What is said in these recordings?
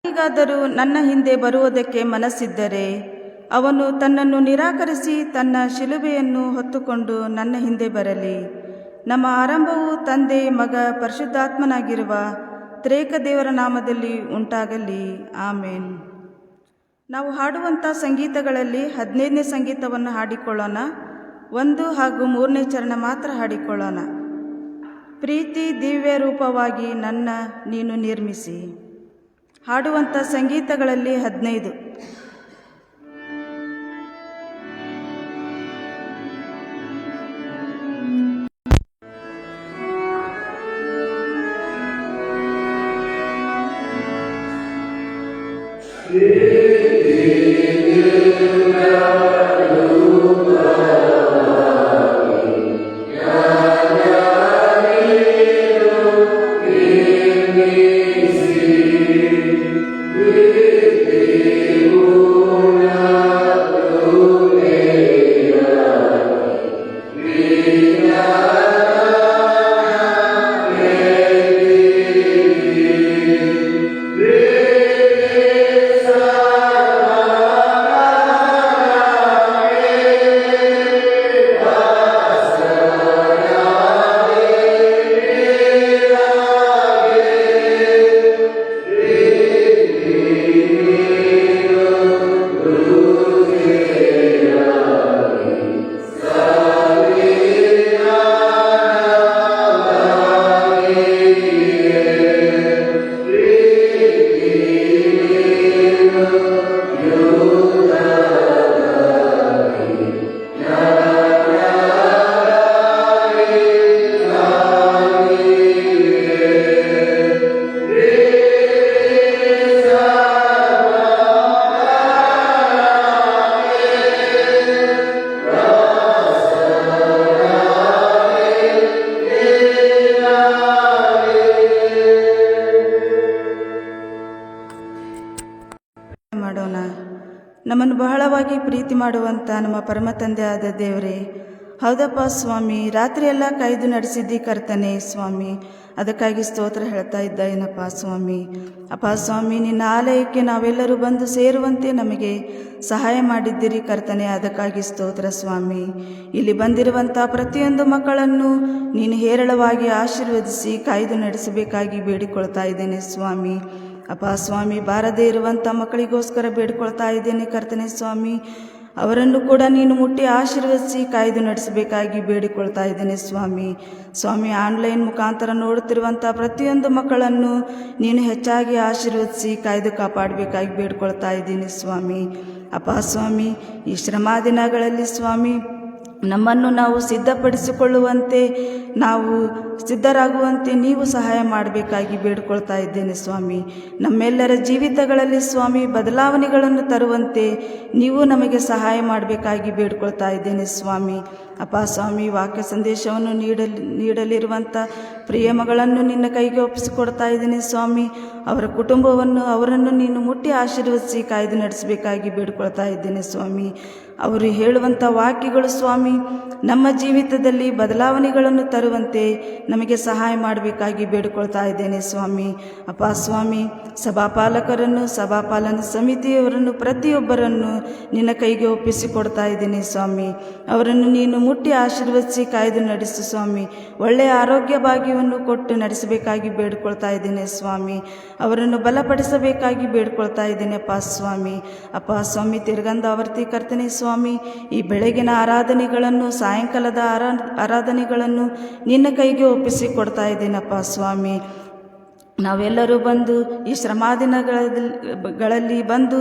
ಈಗಾದರೂ ನನ್ನ ಹಿಂದೆ ಬರುವುದಕ್ಕೆ ಮನಸ್ಸಿದ್ದರೆ ಅವನು ತನ್ನನ್ನು ನಿರಾಕರಿಸಿ ತನ್ನ ಶಿಲುಬೆಯನ್ನು ಹೊತ್ತುಕೊಂಡು ನನ್ನ ಹಿಂದೆ ಬರಲಿ. ನಮ್ಮ ಆರಂಭವು ತಂದೆ, ಮಗ, ಪರಿಶುದ್ಧಾತ್ಮನಾಗಿರುವ ತ್ರೇಕ ದೇವರ ನಾಮದಲ್ಲಿ ಉಂಟಾಗಲಿ. ಆಮೇನ್. ನಾವು ಹಾಡುವಂಥ ಸಂಗೀತಗಳಲ್ಲಿ 15ನೇ ಸಂಗೀತವನ್ನು ಹಾಡಿಕೊಳ್ಳೋಣ. 1 ಹಾಗೂ 3ನೇ ಚರಣ ಮಾತ್ರ ಹಾಡಿಕೊಳ್ಳೋಣ. ಪ್ರೀತಿ ದಿವ್ಯ ರೂಪವಾಗಿ ನನ್ನ ನೀನು ನಿರ್ಮಿಸಿ. ಹಾಡುವಂಥ ಸಂಗೀತಗಳಲ್ಲಿ 15. ಮಾಡೋಣ. ನಮ್ಮನ್ನು ಬಹಳವಾಗಿ ಪ್ರೀತಿ ಮಾಡುವಂಥ ನಮ್ಮ ಪರಮ ತಂದೆಯಾದ ದೇವರೇ, ಹೌದಪ್ಪ ಸ್ವಾಮಿ, ರಾತ್ರಿಯೆಲ್ಲ ಕಾಯ್ದು ನಡೆಸಿದ್ದಿ ಕರ್ತನೆ ಸ್ವಾಮಿ. ಅದಕ್ಕಾಗಿ ಸ್ತೋತ್ರ ಹೇಳ್ತಾ ಇದ್ದ ಏನಪ್ಪ ಸ್ವಾಮಿ. ಅಪ್ಪ ಸ್ವಾಮಿ, ನಿನ್ನ ಆಲಯಕ್ಕೆ ನಾವೆಲ್ಲರೂ ಬಂದು ಸೇರುವಂತೆ ನಮಗೆ ಸಹಾಯ ಮಾಡಿದ್ದೀರಿ ಕರ್ತನೆ. ಅದಕ್ಕಾಗಿ ಸ್ತೋತ್ರ ಸ್ವಾಮಿ. ಇಲ್ಲಿ ಬಂದಿರುವಂಥ ಪ್ರತಿಯೊಂದು ಮಕ್ಕಳನ್ನು ನೀನು ಹೇರಳವಾಗಿ ಆಶೀರ್ವದಿಸಿ ಕಾಯ್ದು ನಡೆಸಬೇಕಾಗಿ ಬೇಡಿಕೊಳ್ತಾ ಇದ್ದೇನೆ ಸ್ವಾಮಿ. ಅಪ್ಪ ಸ್ವಾಮಿ, ಬಾರದೇ ಇರುವಂಥ ಮಕ್ಕಳಿಗೋಸ್ಕರ ಬೇಡ್ಕೊಳ್ತಾ ಇದ್ದೇನೆ ಕರ್ತನೆ ಸ್ವಾಮಿ. ಅವರನ್ನು ಕೂಡ ನೀನು ಮುಟ್ಟಿ ಆಶೀರ್ವದಿಸಿ ಕಾಯ್ದು ನಡೆಸಬೇಕಾಗಿ ಬೇಡಿಕೊಳ್ತಾ ಇದ್ದೇನೆ ಸ್ವಾಮಿ. ಸ್ವಾಮಿ, ಆನ್ಲೈನ್ ಮುಖಾಂತರ ನೋಡುತ್ತಿರುವಂಥ ಪ್ರತಿಯೊಂದು ಮಕ್ಕಳನ್ನು ನೀನು ಹೆಚ್ಚಾಗಿ ಆಶೀರ್ವದಿಸಿ ಕಾಯ್ದು ಕಾಪಾಡಬೇಕಾಗಿ ಬೇಡ್ಕೊಳ್ತಾ ಇದ್ದೀನಿ ಸ್ವಾಮಿ. ಅಪ್ಪ ಸ್ವಾಮಿ, ಈ ಶ್ರಮ ದಿನಗಳಲ್ಲಿ ಸ್ವಾಮಿ ನಮ್ಮನ್ನು ನಾವು ಸಿದ್ಧಪಡಿಸಿಕೊಳ್ಳುವಂತೆ, ನಾವು ಸಿದ್ಧರಾಗುವಂತೆ ನೀವು ಸಹಾಯ ಮಾಡಬೇಕಾಗಿ ಬೇಡ್ಕೊಳ್ತಾ ಇದ್ದೇನೆ ಸ್ವಾಮಿ. ನಮ್ಮೆಲ್ಲರ ಜೀವಿತಗಳಲ್ಲಿ ಸ್ವಾಮಿ ಬದಲಾವಣೆಗಳನ್ನು ತರುವಂತೆ ನೀವು ನಮಗೆ ಸಹಾಯ ಮಾಡಬೇಕಾಗಿ ಬೇಡ್ಕೊಳ್ತಾ ಇದ್ದೇನೆ ಸ್ವಾಮಿ. ಅಪ್ಪ ಸ್ವಾಮಿ, ವಾಕ್ಯ ಸಂದೇಶವನ್ನು ನೀಡಲಿರುವಂಥ ಪ್ರಿಯ ಮಗಳನ್ನು ನಿನ್ನ ಕೈಗೆ ಒಪ್ಪಿಸಿಕೊಡ್ತಾ ಇದ್ದೀನಿ ಸ್ವಾಮಿ. ಅವರ ಕುಟುಂಬವನ್ನು, ಅವರನ್ನು ನೀನು ಮುಟ್ಟಿ ಆಶೀರ್ವದಿಸಿ ಕಾಯ್ದು ನಡೆಸಬೇಕಾಗಿ ಬೇಡ್ಕೊಳ್ತಾ ಇದ್ದೇನೆ ಸ್ವಾಮಿ. ಅವರು ಹೇಳುವಂಥ ವಾಕ್ಯಗಳು ಸ್ವಾಮಿ ನಮ್ಮ ಜೀವಿತದಲ್ಲಿ ಬದಲಾವಣೆಗಳನ್ನು ತರುವಂತೆ ನಮಗೆ ಸಹಾಯ ಮಾಡಬೇಕಾಗಿ ಬೇಡಿಕೊಳ್ತಾ ಇದ್ದೇನೆ ಸ್ವಾಮಿ. ಅಪ್ಪ ಸ್ವಾಮಿ, ಸಭಾಪಾಲಕರನ್ನು, ಸಭಾಪಾಲನ ಸಮಿತಿಯವರನ್ನು ಪ್ರತಿಯೊಬ್ಬರನ್ನು ನಿನ್ನ ಕೈಗೆ ಒಪ್ಪಿಸಿಕೊಡ್ತಾ ಇದ್ದೀನಿ ಸ್ವಾಮಿ. ಅವರನ್ನು ನೀನು ಮುಟ್ಟಿ ಆಶೀರ್ವದಿಸಿ ಕಾಯ್ದು ನಡೆಸು ಸ್ವಾಮಿ. ಒಳ್ಳೆಯ ಆರೋಗ್ಯ ಭಾಗ್ಯವನ್ನು ಕೊಟ್ಟು ನಡೆಸಬೇಕಾಗಿ ಬೇಡ್ಕೊಳ್ತಾ ಇದ್ದೇನೆ ಸ್ವಾಮಿ. ಅವರನ್ನು ಬಲಪಡಿಸಬೇಕಾಗಿ ಬೇಡ್ಕೊಳ್ತಾ ಇದ್ದೇನೆ ಅಪ್ಪ ಸ್ವಾಮಿ. ಅಪ್ಪ ಸ್ವಾಮಿ, ತಿರುಗಂಧಾವರ್ತಿ ಕರ್ತನೆ ಸ್ವಾಮಿ, ಈ ಬೆಳಗಿನ ಆರಾಧನೆಗಳನ್ನು, ಸಾಯಂಕಾಲದ ಆರಾಧನೆಗಳನ್ನು ನಿನ್ನ ಕೈಗೆ ಒಪ್ಪಿಸಿಕೊಡ್ತಾ ಇದ್ದೇನಪ್ಪ ಸ್ವಾಮಿ. ನಾವೆಲ್ಲರೂ ಬಂದು ಈ ಶ್ರಮಾದಿನಗಳಲ್ಲಿ ಬಂದು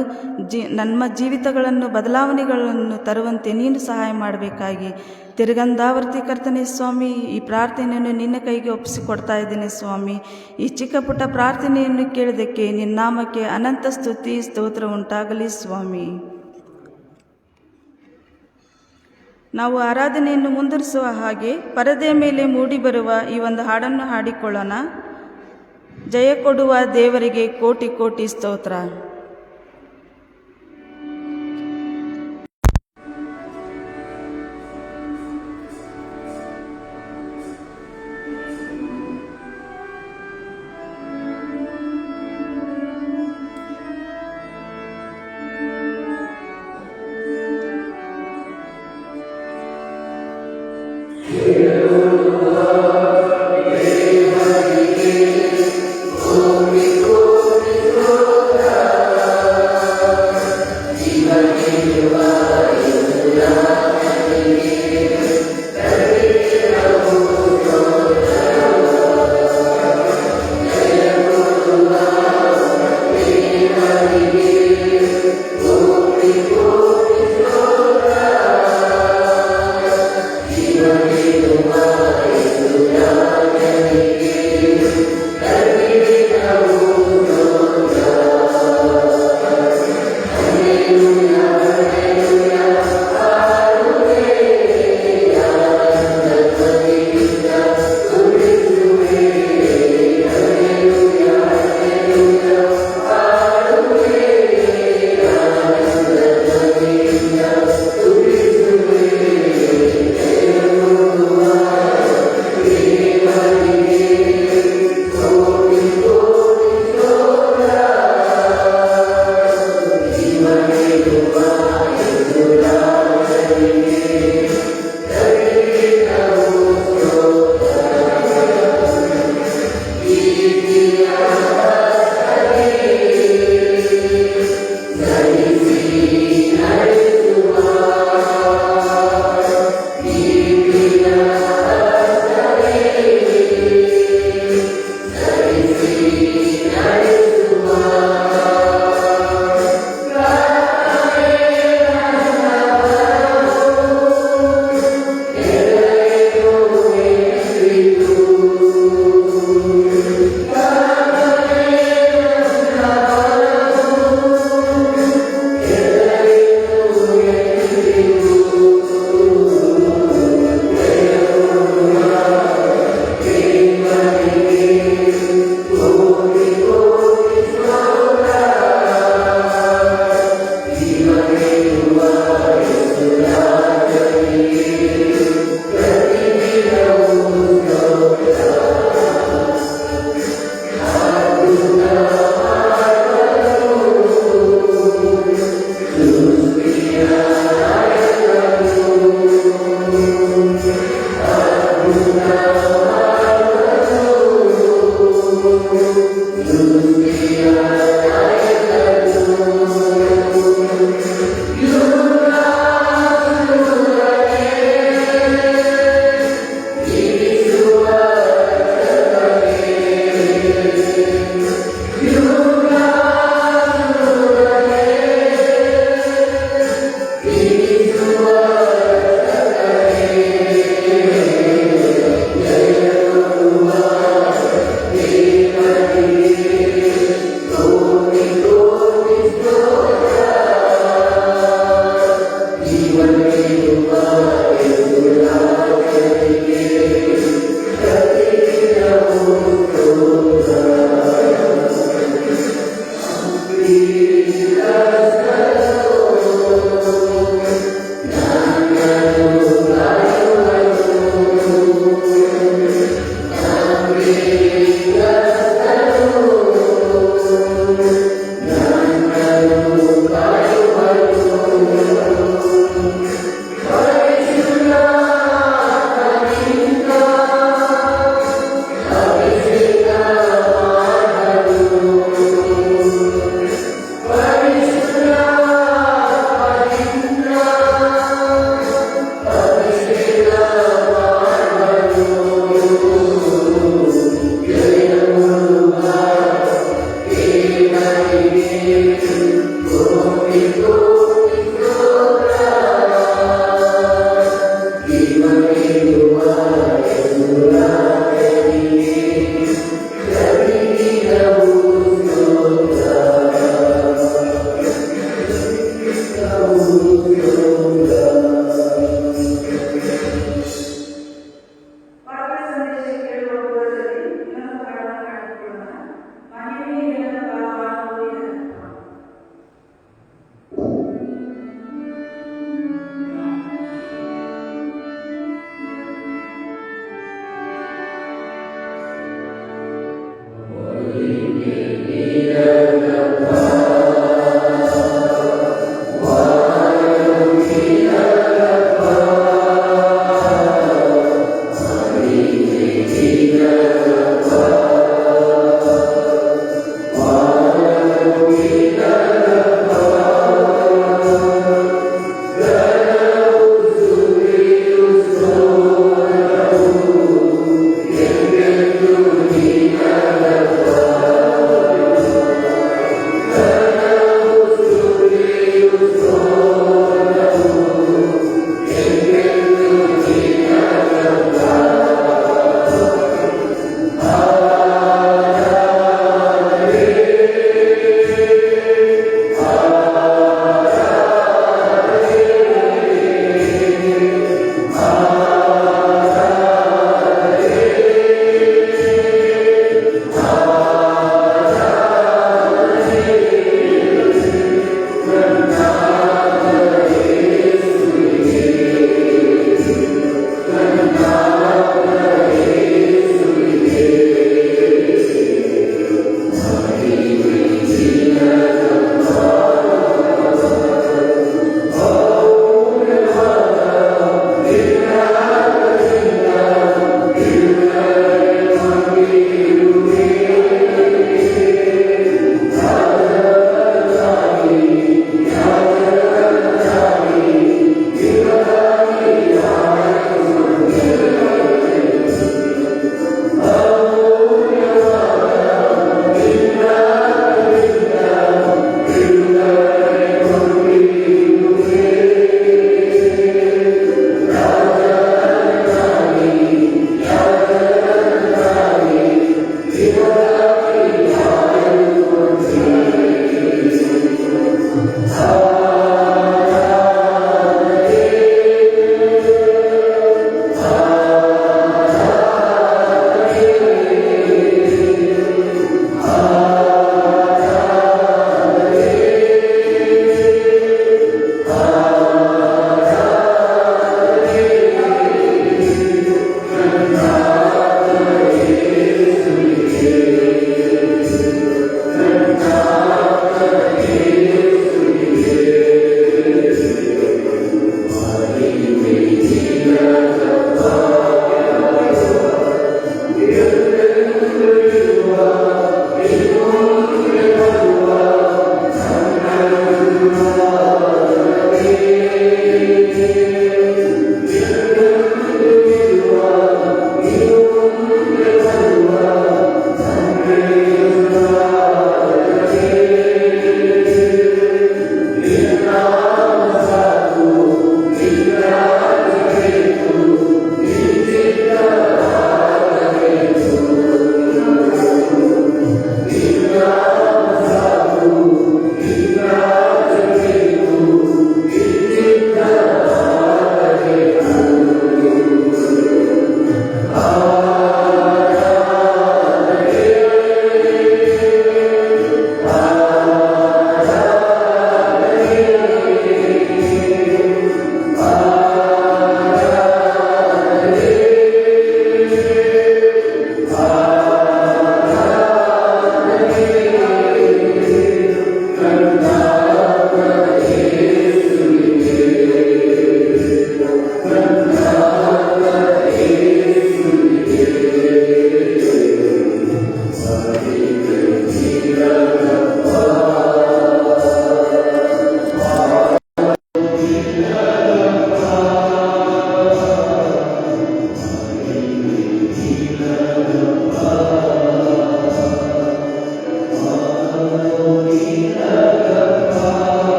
ನಮ್ಮ ಜೀವಿತಗಳನ್ನು ಬದಲಾವಣೆಗಳನ್ನು ತರುವಂತೆ ನೀನು ಸಹಾಯ ಮಾಡಬೇಕಾಗಿ ತಿರುಗಂಧಾವರ್ತಿ ಕರ್ತನೆ ಸ್ವಾಮಿ, ಈ ಪ್ರಾರ್ಥನೆಯನ್ನು ನಿನ್ನ ಕೈಗೆ ಒಪ್ಪಿಸಿಕೊಡ್ತಾ ಇದ್ದೇನೆ ಸ್ವಾಮಿ. ಈ ಚಿಕ್ಕ ಪುಟ್ಟ ಪ್ರಾರ್ಥನೆಯನ್ನು ಕೇಳಿದ್ದಕ್ಕೆ ನಿನ್ನ ನಾಮಕ್ಕೆ ಅನಂತ ಸ್ತುತಿ ಸ್ತೋತ್ರ ಉಂಟಾಗಲಿ ಸ್ವಾಮಿ. ನಾವು ಆರಾಧನೆಯನ್ನು ಮುಂದುವರಿಸುವ ಹಾಗೆ ಪರದೆಯ ಮೇಲೆ ಮೂಡಿಬರುವ ಈ ಒಂದು ಹಾಡನ್ನು ಹಾಡಿಕೊಳ್ಳೋಣ. ಜಯ ಕೊಡುವ ದೇವರಿಗೆ ಕೋಟಿ ಕೋಟಿ ಸ್ತೋತ್ರ.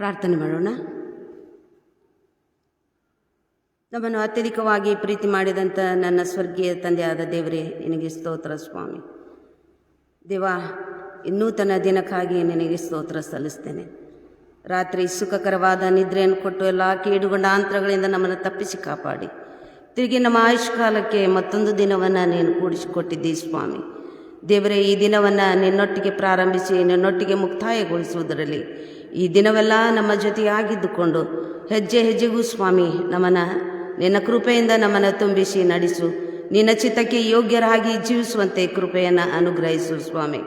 ಪ್ರಾರ್ಥನೆ ಮಾಡೋಣ. ನಮ್ಮನ್ನು ಅತ್ಯಧಿಕವಾಗಿ ಪ್ರೀತಿ ಮಾಡಿದಂಥ ನನ್ನ ಸ್ವರ್ಗೀಯ ತಂದೆಯಾದ ದೇವರೇ, ನಿನಗೆ ಸ್ತೋತ್ರ ಸ್ವಾಮಿ. ದೇವ, ನೂತನ ದಿನಕ್ಕಾಗಿ ನಿನಗೆ ಸ್ತೋತ್ರ ಸಲ್ಲಿಸ್ತೇನೆ. ರಾತ್ರಿ ಸುಖಕರವಾದ ನಿದ್ರೆಯನ್ನು ಕೊಟ್ಟು ಎಲ್ಲ ಕೇಡುಗೊಂಡಾಂತರಗಳಿಂದ ನಮ್ಮನ್ನು ತಪ್ಪಿಸಿ ಕಾಪಾಡಿ ತಿರುಗಿ ನಮ್ಮ ಆಯುಷ್ಕಾಲಕ್ಕೆ ಮತ್ತೊಂದು ದಿನವನ್ನು ನೀನು ಕೂಡಿಸಿಕೊಟ್ಟಿದ್ದೀ ಸ್ವಾಮಿ. ದೇವರೇ, ಈ ದಿನವನ್ನು ನಿನ್ನೊಟ್ಟಿಗೆ ಪ್ರಾರಂಭಿಸಿ ನಿನ್ನೊಟ್ಟಿಗೆ ಮುಕ್ತಾಯಗೊಳಿಸುವುದರಲ್ಲಿ ಈ ದಿನವೆಲ್ಲ ನಮ್ಮ ಜೊತೆಯಾಗಿದ್ದುಕೊಂಡು ಹೆಜ್ಜೆ ಹೆಜ್ಜೆಗೂ ಸ್ವಾಮಿ ನಮ್ಮನ್ನು ನಿನ್ನ ಕೃಪೆಯಿಂದ ನಮ್ಮನ್ನು ತುಂಬಿಸಿ ನಡೆಸು. ನಿನ್ನ ಚಿತ್ತಕ್ಕೆ ಯೋಗ್ಯರಾಗಿ ಜೀವಿಸುವಂತೆ ಕೃಪೆಯನ್ನು ಅನುಗ್ರಹಿಸು ಸ್ವಾಮಿ.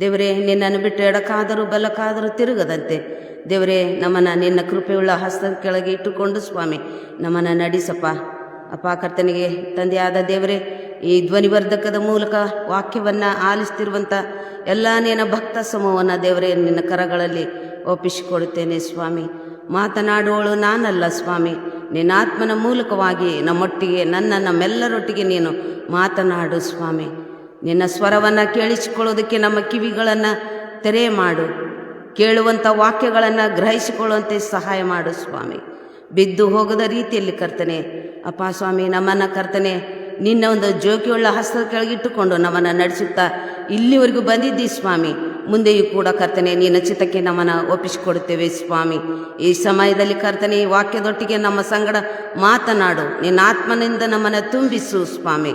ದೇವರೇ, ನಿನ್ನನ್ನು ಬಿಟ್ಟು ಎಡಕ್ಕಾದರೂ ಬಲಕ್ಕಾದರೂ ತಿರುಗದಂತೆ ದೇವರೇ, ನಮ್ಮನ್ನು ನಿನ್ನ ಕೃಪೆಯುಳ್ಳ ಹಸ್ತದ ಕೆಳಗೆ ಇಟ್ಟುಕೊಂಡು ಸ್ವಾಮಿ ನಮ್ಮನ್ನು ನಡೆಸಪ್ಪ. ಅಪ್ಪ ಕರ್ತನಿಗೆ ತಂದೆಯಾದ ದೇವರೇ, ಈ ಧ್ವನಿವರ್ಧಕದ ಮೂಲಕ ವಾಕ್ಯವನ್ನು ಆಲಿಸ್ತಿರುವಂಥ ಎಲ್ಲ ನಿನ್ನ ಭಕ್ತ ಸಮೂಹವನ್ನು ದೇವರೇ ನಿನ್ನ ಕರಗಳಲ್ಲಿ ಒಪ್ಪಿಸಿಕೊಡುತ್ತೇನೆ ಸ್ವಾಮಿ. ಮಾತನಾಡುವಳು ನಾನಲ್ಲ ಸ್ವಾಮಿ, ನಿನ್ನ ಆತ್ಮನ ಮೂಲಕವಾಗಿ ನಮ್ಮೊಟ್ಟಿಗೆ ನಮ್ಮೆಲ್ಲರೊಟ್ಟಿಗೆ ನೀನು ಮಾತನಾಡು ಸ್ವಾಮಿ. ನಿನ್ನ ಸ್ವರವನ್ನು ಕೇಳಿಸಿಕೊಳ್ಳೋದಕ್ಕೆ ನಮ್ಮ ಕಿವಿಗಳನ್ನು ತೆರೆ ಮಾಡು. ಕೇಳುವಂಥ ವಾಕ್ಯಗಳನ್ನು ಗ್ರಹಿಸಿಕೊಳ್ಳುವಂತೆ ಸಹಾಯ ಮಾಡು ಸ್ವಾಮಿ. ಬಿದ್ದು ಹೋಗದ ರೀತಿಯಲ್ಲಿ ಕರ್ತನೆ ಅಪ್ಪ ಸ್ವಾಮಿ, ನಮ್ಮನ್ನು ಕರ್ತನೆ ನಿನ್ನ ಒಂದು ಜೋಕಿಯುಳ್ಳ ಹಸ್ತದ ಕೆಳಗಿಟ್ಟುಕೊಂಡು ನಮ್ಮನ್ನು ನಡೆಸುತ್ತಾ ಇಲ್ಲಿವರೆಗೂ ಬಂದಿದ್ದೀ ಸ್ವಾಮಿ. ಮುಂದೆಯೂ ಕೂಡ ಕರ್ತನೆ ನಿನ್ನ ಚಿತ್ತಕ್ಕೆ ನಮ್ಮನ್ನು ಒಪ್ಪಿಸಿಕೊಡುತ್ತೇವೆ ಸ್ವಾಮಿ. ಈ ಸಮಯದಲ್ಲಿ ಕರ್ತನೆ ಈ ವಾಕ್ಯದೊಟ್ಟಿಗೆ ನಮ್ಮ ಸಂಗಡ ಮಾತನಾಡು. ನಿನ್ನ ಆತ್ಮನಿಂದ ನಮ್ಮನ್ನು ತುಂಬಿಸು ಸ್ವಾಮಿ.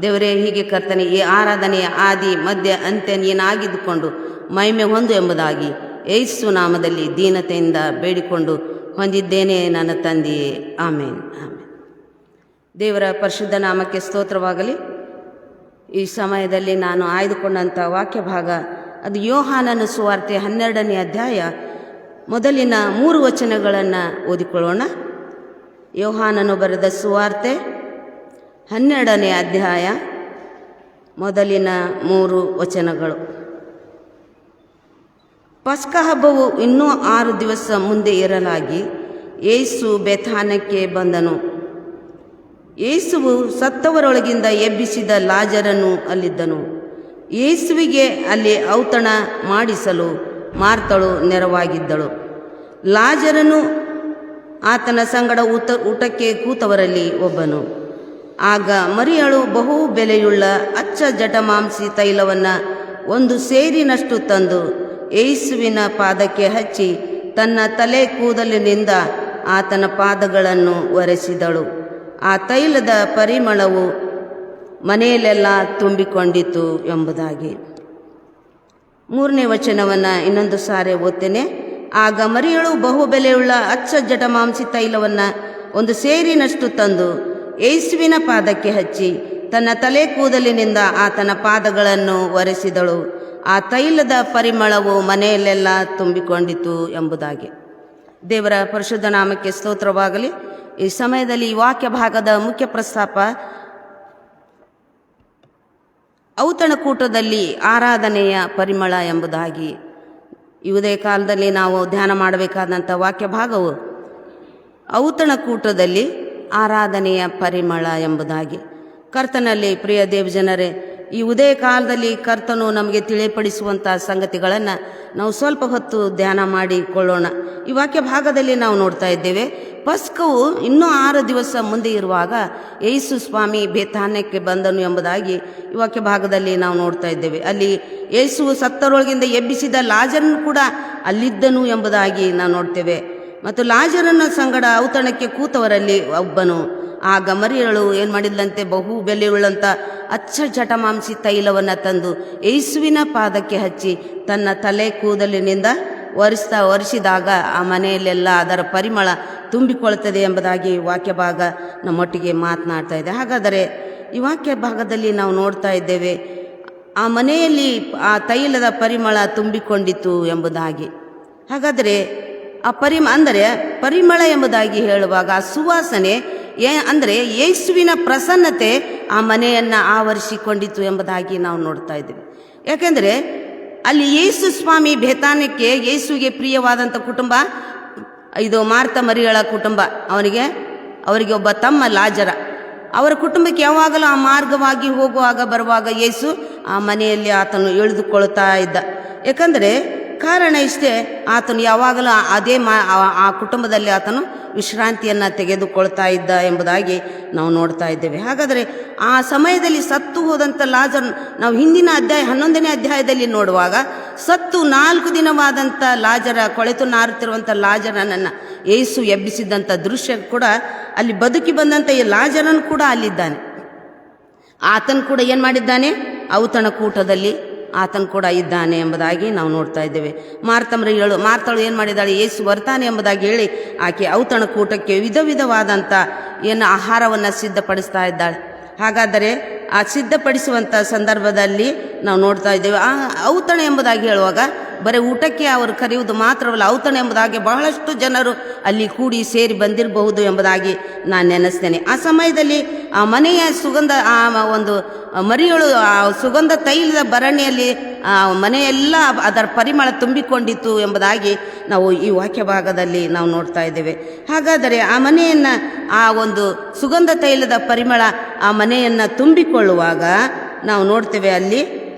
ದೇವರೇ, ಹೀಗೆ ಕರ್ತನೆ ಈ ಆರಾಧನೆಯ ಆದಿ ಮಧ್ಯ ಅಂತ್ಯ ನೀನಾಗಿದ್ದುಕೊಂಡು ಮಹಿಮೆ ಹೊಂದು ಎಂಬುದಾಗಿ ಯೇಸು ನಾಮದಲ್ಲಿ ದೀನತೆಯಿಂದ ಬೇಡಿಕೊಂಡು ಹೊಂದಿದ್ದೇನೆ ನನ್ನ ತಂದೆಯೇ, ಆಮೇನ್ ಆಮೇನ್. ದೇವರ ಪರಿಶುದ್ಧ ನಾಮಕ್ಕೆ ಸ್ತೋತ್ರವಾಗಲಿ. ಈ ಸಮಯದಲ್ಲಿ ನಾನು ಆಯ್ದುಕೊಂಡಂಥ ವಾಕ್ಯ ಭಾಗ ಅದು ಯೋಹಾನನ ಸುವಾರ್ತೆ 12ನೇ ಅಧ್ಯಾಯ ಮೊದಲಿನ 3 ವಚನಗಳನ್ನು ಓದಿಕೊಳ್ಳೋಣ. ಯೋಹಾನನು ಬರೆದ ಸುವಾರ್ತೆ 12ನೇ ಅಧ್ಯಾಯ ಮೊದಲಿನ 3 ವಚನಗಳು. ಪಸ್ಕ ಹಬ್ಬವು ಇನ್ನೂ 6 ದಿವಸ ಮುಂದೆ ಇರಲಾಗಿ ಯೇಸು ಬೇಥಾನ್ಯಕ್ಕೆ ಬಂದನು. ಯೇಸುವು ಸತ್ತವರೊಳಗಿಂದ ಎಬ್ಬಿಸಿದ ಲಾಜರನು ಅಲ್ಲಿದ್ದನು. ಯೇಸುವಿಗೆ ಅಲ್ಲಿ ಔತಣ ಮಾಡಿಸಲು ಮಾರ್ತಳು ನೆರವಾಗಿದ್ದಳು. ಲಾಜರನು ಆತನ ಸಂಗಡ ಊಟಕ್ಕೆ ಕೂತವರಲ್ಲಿ ಒಬ್ಬನು. ಆಗ ಮರಿಯಳು ಬಹು ಬೆಲೆಯುಳ್ಳ ಅಚ್ಚ ಜಟಮಾಂಸಿ ತೈಲವನ್ನು 1 ಸೇರಿನಷ್ಟು ತಂದು ಯೇಸುವಿನ ಪಾದಕ್ಕೆ ಹಚ್ಚಿ ತನ್ನ ತಲೆ ಕೂದಲಿನಿಂದ ಆತನ ಪಾದಗಳನ್ನು ಒರೆಸಿದಳು. ಆ ತೈಲದ ಪರಿಮಳವು ಮನೆಯಲ್ಲೆಲ್ಲ ತುಂಬಿಕೊಂಡಿತು ಎಂಬುದಾಗಿ. 3ನೇ ವಚನವನ್ನು ಇನ್ನೊಂದು ಸಾರಿ ಓದ್ತೇನೆ. ಆಗ ಮರಿಯಳು ಬಹುಬೆಲೆಯುಳ್ಳ ಅಚ್ಚ ಜಟಮಾಂಸಿ ತೈಲವನ್ನು 1 ಸೇರಿನಷ್ಟು ತಂದು ಯೇಸುವಿನ ಪಾದಕ್ಕೆ ಹಚ್ಚಿ ತನ್ನ ತಲೆ ಕೂದಲಿನಿಂದ ಆತನ ಪಾದಗಳನ್ನು ಒರೆಸಿದಳು. ಆ ತೈಲದ ಪರಿಮಳವು ಮನೆಯಲ್ಲೆಲ್ಲ ತುಂಬಿಕೊಂಡಿತು ಎಂಬುದಾಗಿ. ದೇವರ ಪರಿಶುದ್ಧ ನಾಮಕ್ಕೆ ಸ್ತೋತ್ರವಾಗಲಿ. ಈ ಸಮಯದಲ್ಲಿ ಈ ವಾಕ್ಯ ಭಾಗದ ಮುಖ್ಯ ಪ್ರಸ್ತಾಪ ಔತಣಕೂಟದಲ್ಲಿ ಆರಾಧನೆಯ ಪರಿಮಳ ಎಂಬುದಾಗಿ. ಇವುದೇ ಕಾಲದಲ್ಲಿ ನಾವು ಧ್ಯಾನ ಮಾಡಬೇಕಾದಂಥ ವಾಕ್ಯ ಭಾಗವು ಔತಣಕೂಟದಲ್ಲಿ ಆರಾಧನೆಯ ಪರಿಮಳ ಎಂಬುದಾಗಿ. ಕರ್ತನಲ್ಲಿ ಪ್ರಿಯ ದೇವಜನರೇ, ಈ ಉದಯ ಕಾಲದಲ್ಲಿ ಕರ್ತನು ನಮಗೆ ತಿಳಿಯಪಡಿಸುವಂಥ ಸಂಗತಿಗಳನ್ನು ನಾವು ಸ್ವಲ್ಪ ಹೊತ್ತು ಧ್ಯಾನ ಮಾಡಿಕೊಳ್ಳೋಣ. ಈ ವಾಕ್ಯ ಭಾಗದಲ್ಲಿ ನಾವು ನೋಡ್ತಾ ಇದ್ದೇವೆ, ಪಸ್ಕವು ಇನ್ನೂ 6 ದಿವಸ ಮುಂದೆ ಇರುವಾಗ ಯೇಸು ಸ್ವಾಮಿ ಬೇಥಾನ್ಯಕ್ಕೆ ಬಂದನು ಎಂಬುದಾಗಿ ಈ ವಾಕ್ಯ ಭಾಗದಲ್ಲಿ ನಾವು ನೋಡ್ತಾ ಇದ್ದೇವೆ. ಅಲ್ಲಿ ಯೇಸುವು ಸತ್ತರೊಳಗಿಂದ ಎಬ್ಬಿಸಿದ ಲಾಜರನು ಕೂಡ ಅಲ್ಲಿದ್ದನು ಎಂಬುದಾಗಿ ನಾವು ನೋಡ್ತೇವೆ. ಮತ್ತು ಲಾಜರನ ಸಂಗಡ ಔತಣಕ್ಕೆ ಕೂತವರಲ್ಲಿ ಒಬ್ಬನು. ಆಗ ಮರಿಯಳು ಏನು ಮಾಡಿದ್ಲಂತೆ, ಬಹು ಬೆಲೆಯುಳ್ಳಂಥ ಅಚ್ಚ ಜಟಮಾಂಸಿ ತೈಲವನ್ನು ತಂದು ಯೇಸುವಿನ ಪಾದಕ್ಕೆ ಹಚ್ಚಿ ತನ್ನ ತಲೆ ಕೂದಲಿನಿಂದ ಒರೆಸಿದಾಗ ಆ ಮನೆಯಲ್ಲೆಲ್ಲ ಅದರ ಪರಿಮಳ ತುಂಬಿಕೊಳ್ತದೆ ಎಂಬುದಾಗಿ ವಾಕ್ಯ ಭಾಗ ನಮ್ಮೊಟ್ಟಿಗೆ ಮಾತನಾಡ್ತಾ ಇದೆ. ಹಾಗಾದರೆ ಈ ವಾಕ್ಯ ಭಾಗದಲ್ಲಿ ನಾವು ನೋಡ್ತಾ ಇದ್ದೇವೆ, ಆ ಮನೆಯಲ್ಲಿ ಆ ತೈಲದ ಪರಿಮಳ ತುಂಬಿಕೊಂಡಿತು ಎಂಬುದಾಗಿ. ಹಾಗಾದರೆ ಆ ಪರಿಮಳ ಎಂಬುದಾಗಿ ಹೇಳುವಾಗ ಸುವಾಸನೆ ಅಂದರೆ ಯೇಸುವಿನ ಪ್ರಸನ್ನತೆ ಆ ಮನೆಯನ್ನು ಆವರಿಸಿಕೊಂಡಿತು ಎಂಬುದಾಗಿ ನಾವು ನೋಡ್ತಾ ಇದ್ದೇವೆ. ಯಾಕೆಂದರೆ ಅಲ್ಲಿ ಯೇಸು ಸ್ವಾಮಿ ಬೇಥಾನ್ಯಕ್ಕೆ ಯೇಸುವಿಗೆ ಪ್ರಿಯವಾದಂಥ ಕುಟುಂಬ ಇದು ಮಾರ್ತ ಮರಿಯಳ ಕುಟುಂಬ. ಅವರಿಗೆ ಒಬ್ಬ ತಮ್ಮ ಲಾಜರ. ಅವರ ಕುಟುಂಬಕ್ಕೆ ಯಾವಾಗಲೂ ಆ ಮಾರ್ಗವಾಗಿ ಹೋಗುವಾಗ ಬರುವಾಗ ಯೇಸು ಆ ಮನೆಯಲ್ಲಿ ಆತನು ಇಳಿದುಕೊಳ್ತಾ ಇದ್ದ. ಯಾಕಂದರೆ ಕಾರಣ ಇಷ್ಟೇ, ಆತನು ಯಾವಾಗಲೂ ಅದೇ ಆ ಕುಟುಂಬದಲ್ಲಿ ಆತನು ವಿಶ್ರಾಂತಿಯನ್ನು ತೆಗೆದುಕೊಳ್ತಾ ಇದ್ದ ಎಂಬುದಾಗಿ ನಾವು ನೋಡ್ತಾ ಇದ್ದೇವೆ. ಹಾಗಾದರೆ ಆ ಸಮಯದಲ್ಲಿ ಸತ್ತು ಹೋದಂಥ ಲಾಜರ್ ನಾವು ಹಿಂದಿನ 11ನೇ ಅಧ್ಯಾಯದಲ್ಲಿ ನೋಡುವಾಗ ಸತ್ತು 4 ದಿನವಾದಂಥ ಲಾಜರ, ಕೊಳೆತು ನಾರುತ್ತಿರುವಂಥ ಲಾಜರನನ್ನು ಯೇಸು ಎಬ್ಬಿಸಿದಂಥ ದೃಶ್ಯ ಕೂಡ ಅಲ್ಲಿ ಬದುಕಿ ಬಂದಂಥ ಈ ಲಾಜರನು ಕೂಡ ಅಲ್ಲಿದ್ದಾನೆ. ಆತನು ಕೂಡ ಏನು ಮಾಡಿದ್ದಾನೆ, ಔತಣಕೂಟದಲ್ಲಿ ಆತನು ಕೂಡ ಇದ್ದಾನೆ ಎಂಬುದಾಗಿ ನಾವು ನೋಡ್ತಾ ಇದ್ದೇವೆ. ಮಾರ್ತಳು ಏನು ಮಾಡಿದ್ದಾಳೆ, ಯೇಸು ಬರ್ತಾನೆ ಎಂಬುದಾಗಿ ಹೇಳಿ ಆಕೆ ಔತಣಕೂಟಕ್ಕೆ ವಿಧವಾದಂಥ ಏನು ಆಹಾರವನ್ನು ಸಿದ್ಧಪಡಿಸ್ತಾ ಇದ್ದಾಳೆ. ಹಾಗಾದರೆ ಆ ಸಿದ್ಧಪಡಿಸುವಂಥ ಸಂದರ್ಭದಲ್ಲಿ ನಾವು ನೋಡ್ತಾ ಇದ್ದೇವೆ, ಆ ಔತಣ ಎಂಬುದಾಗಿ ಹೇಳುವಾಗ ಬರೀ ಊಟಕ್ಕೆ ಅವರು ಕರೆಯುವುದು ಮಾತ್ರವಲ್ಲ, ಔತಣ ಎಂಬುದಾಗಿ ಬಹಳಷ್ಟು ಜನರು ಅಲ್ಲಿ ಕೂಡಿ ಸೇರಿ ಬಂದಿರಬಹುದು ಎಂಬುದಾಗಿ ನಾನು ನೆನೆಸ್ತೇನೆ. ಆ ಸಮಯದಲ್ಲಿ ಆ ಮನೆಯ ಸುಗಂಧ, ಆ ಒಂದು ಮರಿಯಳು ಆ ಸುಗಂಧ ತೈಲದ ಭರಣಿಯಲ್ಲಿ ಮನೆಯೆಲ್ಲ ಅದರ ಪರಿಮಳ ತುಂಬಿಕೊಂಡಿತ್ತು ಎಂಬುದಾಗಿ ನಾವು ಈ ವಾಕ್ಯ ಭಾಗದಲ್ಲಿ ನಾವು ನೋಡ್ತಾ ಇದ್ದೇವೆ. ಹಾಗಾದರೆ ಆ ಮನೆಯನ್ನು, ಆ ಒಂದು ಸುಗಂಧ ತೈಲದ ಪರಿಮಳ ಆ ಮನೆಯನ್ನು ತುಂಬಿಕೊಳ್ಳುವಾಗ ನಾವು ನೋಡ್ತೇವೆ ಅಲ್ಲಿ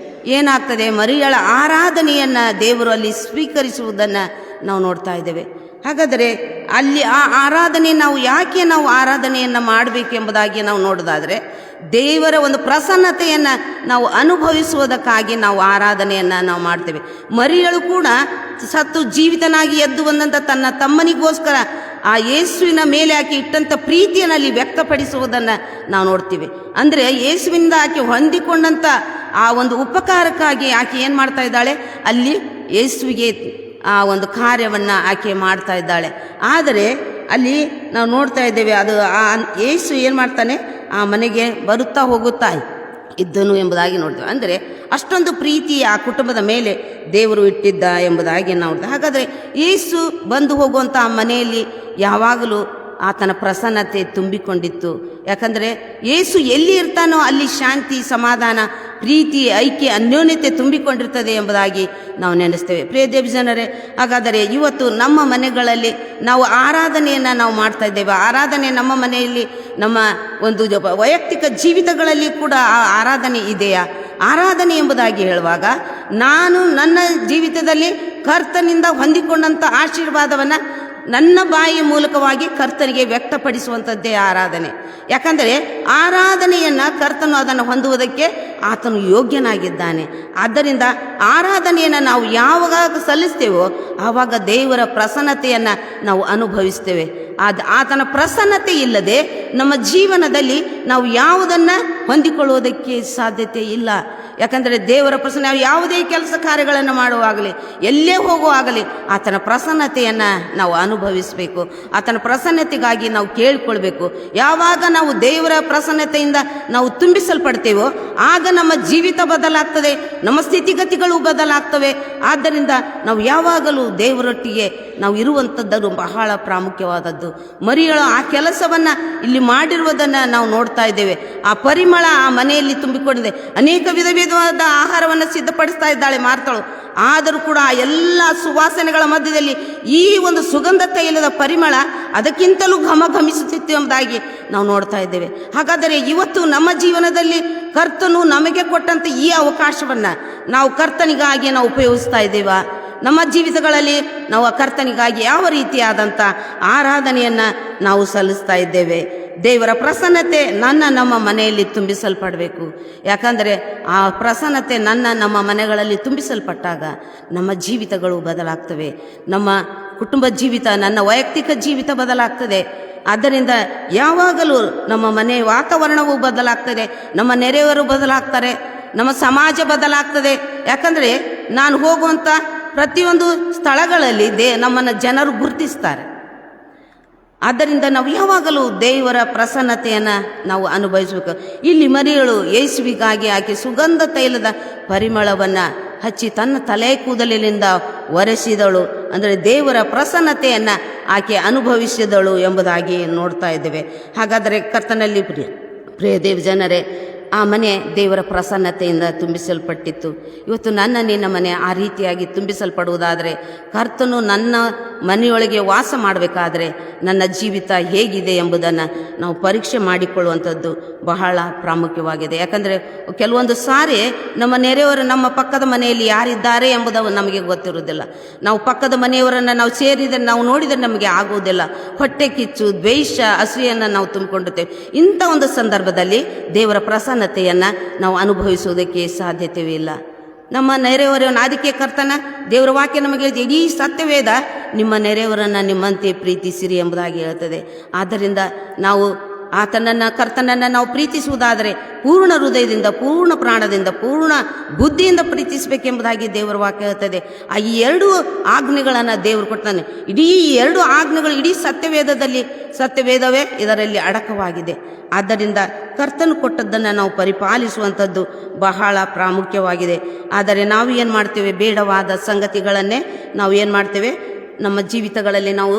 ಏನಾಗ್ತದೆ, ಮರಿಯಳ ಆರಾಧನೆಯನ್ನು ದೇವರು ಅಲ್ಲಿ ಸ್ವೀಕರಿಸುವುದನ್ನು ನಾವು ನೋಡ್ತಾ ಇದ್ದೇವೆ. ಹಾಗಾದರೆ ಅಲ್ಲಿ ಆ ಆರಾಧನೆ ನಾವು ಯಾಕೆ ನಾವು ಆರಾಧನೆಯನ್ನು ಮಾಡಬೇಕೆಂಬುದಾಗಿ ನಾವು ನೋಡೋದಾದರೆ, ದೇವರ ಒಂದು ಪ್ರಸನ್ನತೆಯನ್ನು ನಾವು ಅನುಭವಿಸುವುದಕ್ಕಾಗಿ ನಾವು ಆರಾಧನೆಯನ್ನು ನಾವು ಮಾಡ್ತೇವೆ. ಮರಿಯಳು ಕೂಡ ಸತ್ತು ಜೀವಿತನಾಗಿ ಎದ್ದು ಬಂದಂಥ ತನ್ನ ತಮ್ಮನಿಗೋಸ್ಕರ ಆ ಯೇಸುವಿನ ಮೇಲೆ ಆಕೆ ಇಟ್ಟಂಥ ಪ್ರೀತಿಯನ್ನು ಅಲ್ಲಿ ವ್ಯಕ್ತಪಡಿಸುವುದನ್ನು ನಾವು ನೋಡ್ತೀವಿ. ಅಂದರೆ ಯೇಸುವಿನಿಂದ ಆಕೆ ಹೊಂದಿಕೊಂಡಂಥ ಆ ಒಂದು ಉಪಕಾರಕ್ಕಾಗಿ ಆಕೆ ಏನು ಮಾಡ್ತಾ ಇದ್ದಾಳೆ, ಅಲ್ಲಿ ಯೇಸುವಿಗೆ ಆ ಒಂದು ಕಾರ್ಯವನ್ನು ಆಕೆ ಮಾಡ್ತಾ ಇದ್ದಾಳೆ. ಆದರೆ ಅಲ್ಲಿ ನಾವು ನೋಡ್ತಾ ಇದ್ದೇವೆ, ಅದು ಆ ಯೇಸು ಏನು ಮಾಡ್ತಾನೆ, ಆ ಮನೆಗೆ ಬರುತ್ತಾ ಹೋಗುತ್ತಾ ಇದ್ದನು ಎಂಬುದಾಗಿ ನೋಡ್ತೇವೆ. ಅಂದರೆ ಅಷ್ಟೊಂದು ಪ್ರೀತಿ ಆ ಕುಟುಂಬದ ಮೇಲೆ ದೇವರು ಇಟ್ಟಿದ್ದ ಎಂಬುದಾಗಿ ನೋಡ್ತೇವೆ. ಹಾಗಾದರೆ ಯೇಸು ಬಂದು ಹೋಗುವಂಥ ಆ ಮನೆಯಲ್ಲಿ ಯಾವಾಗಲೂ ಆತನ ಪ್ರಸನ್ನತೆ ತುಂಬಿಕೊಂಡಿತ್ತು. ಯಾಕಂದರೆ ಯೇಸು ಎಲ್ಲಿ ಇರ್ತಾನೋ ಅಲ್ಲಿ ಶಾಂತಿ, ಸಮಾಧಾನ, ಪ್ರೀತಿ, ಐಕ್ಯ, ಅನ್ಯೋನ್ಯತೆ ತುಂಬಿಕೊಂಡಿರ್ತದೆ ಎಂಬುದಾಗಿ ನಾವು ನೆನೆಸ್ತೇವೆ. ಪ್ರಿಯ ದೇವಜನರೇ, ಹಾಗಾದರೆ ಇವತ್ತು ನಮ್ಮ ಮನೆಗಳಲ್ಲಿ ನಾವು ಆರಾಧನೆಯನ್ನು ನಾವು ಮಾಡ್ತಾ ಇದ್ದೇವೆ. ಆರಾಧನೆ ನಮ್ಮ ಮನೆಯಲ್ಲಿ, ನಮ್ಮ ಒಂದು ವೈಯಕ್ತಿಕ ಜೀವಿತಗಳಲ್ಲಿ ಕೂಡ ಆ ಆರಾಧನೆ ಇದೆಯಾ? ಆರಾಧನೆ ಎಂಬುದಾಗಿ ಹೇಳುವಾಗ ನಾನು ನನ್ನ ಜೀವಿತದಲ್ಲಿ ಕರ್ತನಿಂದ ಹೊಂದಿಕೊಂಡಂಥ ಆಶೀರ್ವಾದವನ್ನು ನನ್ನ ಬಾಯಿಯ ಮೂಲಕವಾಗಿ ಕರ್ತನಿಗೆ ವ್ಯಕ್ತಪಡಿಸುವಂಥದ್ದೇ ಆರಾಧನೆ. ಯಾಕಂದರೆ ಆರಾಧನೆಯನ್ನು ಕರ್ತನು ಅದನ್ನು ಹೊಂದುವುದಕ್ಕೆ ಆತನು ಯೋಗ್ಯನಾಗಿದ್ದಾನೆ. ಆದ್ದರಿಂದ ಆರಾಧನೆಯನ್ನು ನಾವು ಯಾವಾಗ ಸಲ್ಲಿಸ್ತೇವೋ ಆವಾಗ ದೇವರ ಪ್ರಸನ್ನತೆಯನ್ನು ನಾವು ಅನುಭವಿಸ್ತೇವೆ. ಆತನ ಪ್ರಸನ್ನತೆ ಇಲ್ಲದೆ ನಮ್ಮ ಜೀವನದಲ್ಲಿ ನಾವು ಯಾವುದನ್ನು ಹೊಂದಿಕೊಳ್ಳುವುದಕ್ಕೆ ಸಾಧ್ಯತೆ ಇಲ್ಲ. ಯಾಕಂದರೆ ದೇವರ ಪ್ರಸನ್ನ, ನಾವು ಯಾವುದೇ ಕೆಲಸ ಕಾರ್ಯಗಳನ್ನು ಮಾಡುವಾಗಲಿ, ಎಲ್ಲೇ ಹೋಗುವಾಗಲಿ ಆತನ ಪ್ರಸನ್ನತೆಯನ್ನು ನಾವು ಅನುಭವಿಸಬೇಕು. ಆತನ ಪ್ರಸನ್ನತೆಗಾಗಿ ನಾವು ಕೇಳಿಕೊಳ್ಬೇಕು. ಯಾವಾಗ ನಾವು ದೇವರ ಪ್ರಸನ್ನತೆಯಿಂದ ನಾವು ತುಂಬಿಸಲ್ಪಡ್ತೇವೋ ಆಗ ನಮ್ಮ ಜೀವಿತ ಬದಲಾಗ್ತದೆ, ನಮ್ಮ ಸ್ಥಿತಿಗತಿಗಳು ಬದಲಾಗ್ತವೆ. ಆದ್ದರಿಂದ ನಾವು ಯಾವಾಗಲೂ ದೇವರೊಟ್ಟಿಗೆ ನಾವು ಇರುವಂಥದ್ದು ಬಹಳ ಪ್ರಾಮುಖ್ಯವಾದದ್ದು. ಮರಿಯಳು ಆ ಕೆಲಸವನ್ನು ಇಲ್ಲಿ ಮಾಡಿರುವುದನ್ನು ನಾವು ನೋಡ್ತಾ ಇದ್ದೇವೆ. ಆ ಪರಿಮಳ ಆ ಮನೆಯಲ್ಲಿ ತುಂಬಿಕೊಂಡಿದೆ. ಅನೇಕ ವಿಧವಾದ ಆಹಾರವನ್ನು ಸಿದ್ಧಪಡಿಸ್ತಾ ಇದ್ದಾಳೆ ಮಾರ್ತಳು. ಆದರೂ ಕೂಡ ಆ ಎಲ್ಲ ಸುವಾಸನೆಗಳ ಮಧ್ಯದಲ್ಲಿ ಈ ಒಂದು ಸುಗಂಧ ತೈಲದ ಪರಿಮಳ ಅದಕ್ಕಿಂತಲೂ ಘಮಿಸುತ್ತಿತ್ತು ಎಂಬುದಾಗಿ ನಾವು ನೋಡ್ತಾ ಇದ್ದೇವೆ. ಹಾಗಾದರೆ ಇವತ್ತು ನಮ್ಮ ಜೀವನದಲ್ಲಿ ಕರ್ತನು ನಮಗೆ ಕೊಟ್ಟಂಥ ಈ ಅವಕಾಶವನ್ನು ನಾವು ಕರ್ತನಿಗಾಗಿ ನಾವು ಉಪಯೋಗಿಸ್ತಾ ಇದ್ದೇವಾ? ನಮ್ಮ ಜೀವಿತಗಳಲ್ಲಿ ನಾವು ಕರ್ತನಿಗಾಗಿ ಯಾವ ರೀತಿಯಾದಂಥ ಆರಾಧನೆಯನ್ನು ನಾವು ಸಲ್ಲಿಸ್ತಾ ಇದ್ದೇವೆ? ದೇವರ ಪ್ರಸನ್ನತೆ ನಮ್ಮ ಮನೆಯಲ್ಲಿ ತುಂಬಿಸಲ್ಪಡಬೇಕು. ಯಾಕಂದರೆ ಆ ಪ್ರಸನ್ನತೆ ನಮ್ಮ ಮನೆಗಳಲ್ಲಿ ತುಂಬಿಸಲ್ಪಟ್ಟಾಗ ನಮ್ಮ ಜೀವಿತಗಳು ಬದಲಾಗ್ತವೆ. ನಮ್ಮ ಕುಟುಂಬ ಜೀವಿತ, ನನ್ನ ವೈಯಕ್ತಿಕ ಜೀವಿತ ಬದಲಾಗ್ತದೆ. ಆದ್ದರಿಂದ ಯಾವಾಗಲೂ ನಮ್ಮ ಮನೆ ವಾತಾವರಣವೂ ಬದಲಾಗ್ತದೆ, ನಮ್ಮ ನೆರೆಯವರು ಬದಲಾಗ್ತಾರೆ, ನಮ್ಮ ಸಮಾಜ ಬದಲಾಗ್ತದೆ. ಯಾಕಂದರೆ ನಾನು ಹೋಗುವಂಥ ಪ್ರತಿಯೊಂದು ಸ್ಥಳಗಳಲ್ಲಿ ನಮ್ಮನ್ನು ಜನರು ಗುರುತಿಸ್ತಾರೆ. ಆದ್ದರಿಂದ ನಾವು ಯಾವಾಗಲೂ ದೇವರ ಪ್ರಸನ್ನತೆಯನ್ನು ನಾವು ಅನುಭವಿಸಬೇಕು. ಇಲ್ಲಿ ಮರಿಯಳು ಯೇಸುವಿಗಾಗಿ ಆಕೆ ಸುಗಂಧ ತೈಲದ ಪರಿಮಳವನ್ನು ಹಚ್ಚಿ ತನ್ನ ತಲೆ ಕೂದಲಿನಿಂದ ಒರೆಸಿದಳು. ಅಂದರೆ ದೇವರ ಪ್ರಸನ್ನತೆಯನ್ನು ಆಕೆ ಅನುಭವಿಸಿದಳು ಎಂಬುದಾಗಿ ನೋಡ್ತಾ ಇದ್ದೇವೆ. ಹಾಗಾದರೆ ಕರ್ತನಲ್ಲಿ ಪ್ರಿಯ ದೇವ ಜನರೇ, ಆ ಮನೆ ದೇವರ ಪ್ರಸನ್ನತೆಯಿಂದ ತುಂಬಿಸಲ್ಪಟ್ಟಿತ್ತು. ಇವತ್ತು ನಿನ್ನ ಮನೆ ಆ ರೀತಿಯಾಗಿ ತುಂಬಿಸಲ್ಪಡುವುದಾದರೆ, ಕರ್ತನು ನನ್ನ ಮನೆಯೊಳಗೆ ವಾಸ ಮಾಡಬೇಕಾದ್ರೆ ನನ್ನ ಜೀವಿತ ಹೇಗಿದೆ ಎಂಬುದನ್ನು ನಾವು ಪರೀಕ್ಷೆ ಮಾಡಿಕೊಳ್ಳುವಂಥದ್ದು ಬಹಳ ಪ್ರಾಮುಖ್ಯವಾಗಿದೆ. ಯಾಕಂದರೆ ಕೆಲವೊಂದು ಸಾರಿ ನಮ್ಮ ನೆರೆಯವರು ನಮ್ಮ ಪಕ್ಕದ ಮನೆಯಲ್ಲಿ ಯಾರಿದ್ದಾರೆ ಎಂಬುದು ನಮಗೆ ಗೊತ್ತಿರುವುದಿಲ್ಲ. ನಾವು ಪಕ್ಕದ ಮನೆಯವರನ್ನು ನಾವು ಸೇರಿದರೆ ನಾವು ನೋಡಿದರೆ ನಮಗೆ ಆಗುವುದಿಲ್ಲ. ಹೊಟ್ಟೆ ಕಿಚ್ಚು, ದ್ವೇಷ, ಅಸೂಯೆಯನ್ನು ನಾವು ತುಂಬಿಕೊಂಡಿರ್ತೇವೆ. ಇಂಥ ಒಂದು ಸಂದರ್ಭದಲ್ಲಿ ದೇವರ ಪ್ರಸನ್ನತೆಯನ್ನು ನಾವು ಅನುಭವಿಸುವುದಕ್ಕೆ ಸಾಧ್ಯತೆಯೇ ಇಲ್ಲ. ನಮ್ಮ ನೆರೆಯವರನ್ನು ಅದಕ್ಕೆ ಕರ್ತನ ದೇವರ ವಾಕ್ಯ ನಮಗೆ ಇಡೀ ಸತ್ಯವೇದ ನಿಮ್ಮ ನೆರೆಯವರನ್ನು ನಿಮ್ಮಂತೆ ಪ್ರೀತಿಸಿರಿ ಎಂಬುದಾಗಿ ಹೇಳ್ತದೆ. ಆದ್ದರಿಂದ ನಾವು ಕರ್ತನನ್ನು ನಾವು ಪ್ರೀತಿಸುವುದಾದರೆ ಪೂರ್ಣ ಹೃದಯದಿಂದ, ಪೂರ್ಣ ಪ್ರಾಣದಿಂದ, ಪೂರ್ಣ ಬುದ್ಧಿಯಿಂದ ಪ್ರೀತಿಸಬೇಕೆಂಬುದಾಗಿ ದೇವರ ವಾಕ್ಯ ಹೇಳ್ತದೆ. ಈ ಎರಡು ಆಜ್ಞೆಗಳನ್ನು ದೇವರು ಕೊಡ್ತಾನೆ. ಇಡೀ ಎರಡು ಆಜ್ಞೆಗಳು ಇಡೀ ಸತ್ಯವೇದವೇ ಇದರಲ್ಲಿ ಅಡಕವಾಗಿದೆ. ಆದ್ದರಿಂದ ಕರ್ತನು ಕೊಟ್ಟದ್ದನ್ನು ನಾವು ಪರಿಪಾಲಿಸುವಂಥದ್ದು ಬಹಳ ಪ್ರಾಮುಖ್ಯವಾಗಿದೆ. ಆದರೆ ನಾವು ಏನು ಮಾಡ್ತೇವೆ? ಬೇಡವಾದ ಸಂಗತಿಗಳನ್ನೇ ನಾವು ಏನು ಮಾಡ್ತೇವೆ? ನಮ್ಮ ಜೀವಿತಗಳಲ್ಲಿ ನಾವು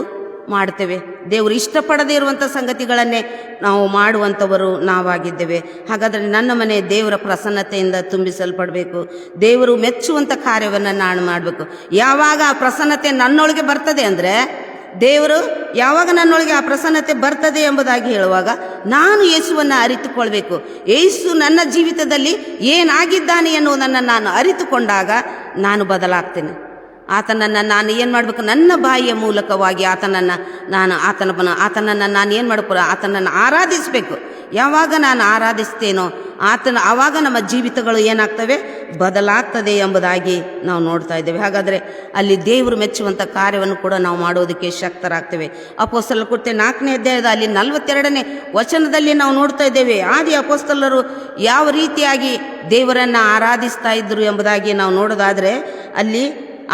ಮಾಡ್ತೇವೆ. ದೇವರು ಇಷ್ಟಪಡದೇ ಇರುವಂಥ ಸಂಗತಿಗಳನ್ನೇ ನಾವು ಮಾಡುವಂಥವರು ನಾವಾಗಿದ್ದೇವೆ. ಹಾಗಾದರೆ ನನ್ನ ಮನೆ ದೇವರ ಪ್ರಸನ್ನತೆಯಿಂದ ತುಂಬಿಸಲ್ಪಡಬೇಕು. ದೇವರು ಮೆಚ್ಚುವಂಥ ಕಾರ್ಯವನ್ನು ನಾನು ಮಾಡಬೇಕು. ಯಾವಾಗ ಆ ಪ್ರಸನ್ನತೆ ನನ್ನೊಳಗೆ ಬರ್ತದೆ ಅಂದರೆ, ದೇವರು ಯಾವಾಗ ನನ್ನೊಳಗೆ ಆ ಪ್ರಸನ್ನತೆ ಬರ್ತದೆ ಎಂಬುದಾಗಿ ಹೇಳುವಾಗ ನಾನು ಯೇಸುವನ್ನು ಅರಿತುಕೊಳ್ಬೇಕು. ಯೇಸು ನನ್ನ ಜೀವಿತದಲ್ಲಿ ಏನಾಗಿದ್ದಾನೆ ಎನ್ನುವುದನ್ನು ನಾನು ಅರಿತುಕೊಂಡಾಗ ನಾನು ಬದಲಾಗ್ತೇನೆ. ಆತನನ್ನು ನಾನು ಏನು ಮಾಡಬೇಕು? ನನ್ನ ಬಾಯಿಯ ಮೂಲಕವಾಗಿ ಆತನನ್ನು ನಾನು ಏನು ಮಾಡಬೇಕು? ಆತನನ್ನು ಆರಾಧಿಸಬೇಕು. ಯಾವಾಗ ನಾನು ಆರಾಧಿಸ್ತೇನೋ ಆವಾಗ ನಮ್ಮ ಜೀವಿತಗಳು ಏನಾಗ್ತವೆ? ಬದಲಾಗ್ತದೆ ಎಂಬುದಾಗಿ ನಾವು ನೋಡ್ತಾ ಇದ್ದೇವೆ. ಹಾಗಾದರೆ ಅಲ್ಲಿ ದೇವರು ಮೆಚ್ಚುವಂಥ ಕಾರ್ಯವನ್ನು ಕೂಡ ನಾವು ಮಾಡೋದಕ್ಕೆ ಶಕ್ತರಾಗ್ತೇವೆ. ಅಪೊಸ್ತಲರ ಕೃತ್ಯ 4ನೇ ಅಧ್ಯಾಯದ ಅಲ್ಲಿ 42ನೇ ವಚನದಲ್ಲಿ ನಾವು ನೋಡ್ತಾ ಇದ್ದೇವೆ. ಆದಿ ಅಪೊಸ್ತಲರು ಯಾವ ರೀತಿಯಾಗಿ ದೇವರನ್ನು ಆರಾಧಿಸ್ತಾ ಇದ್ದರು ಎಂಬುದಾಗಿ ನಾವು ನೋಡೋದಾದರೆ, ಅಲ್ಲಿ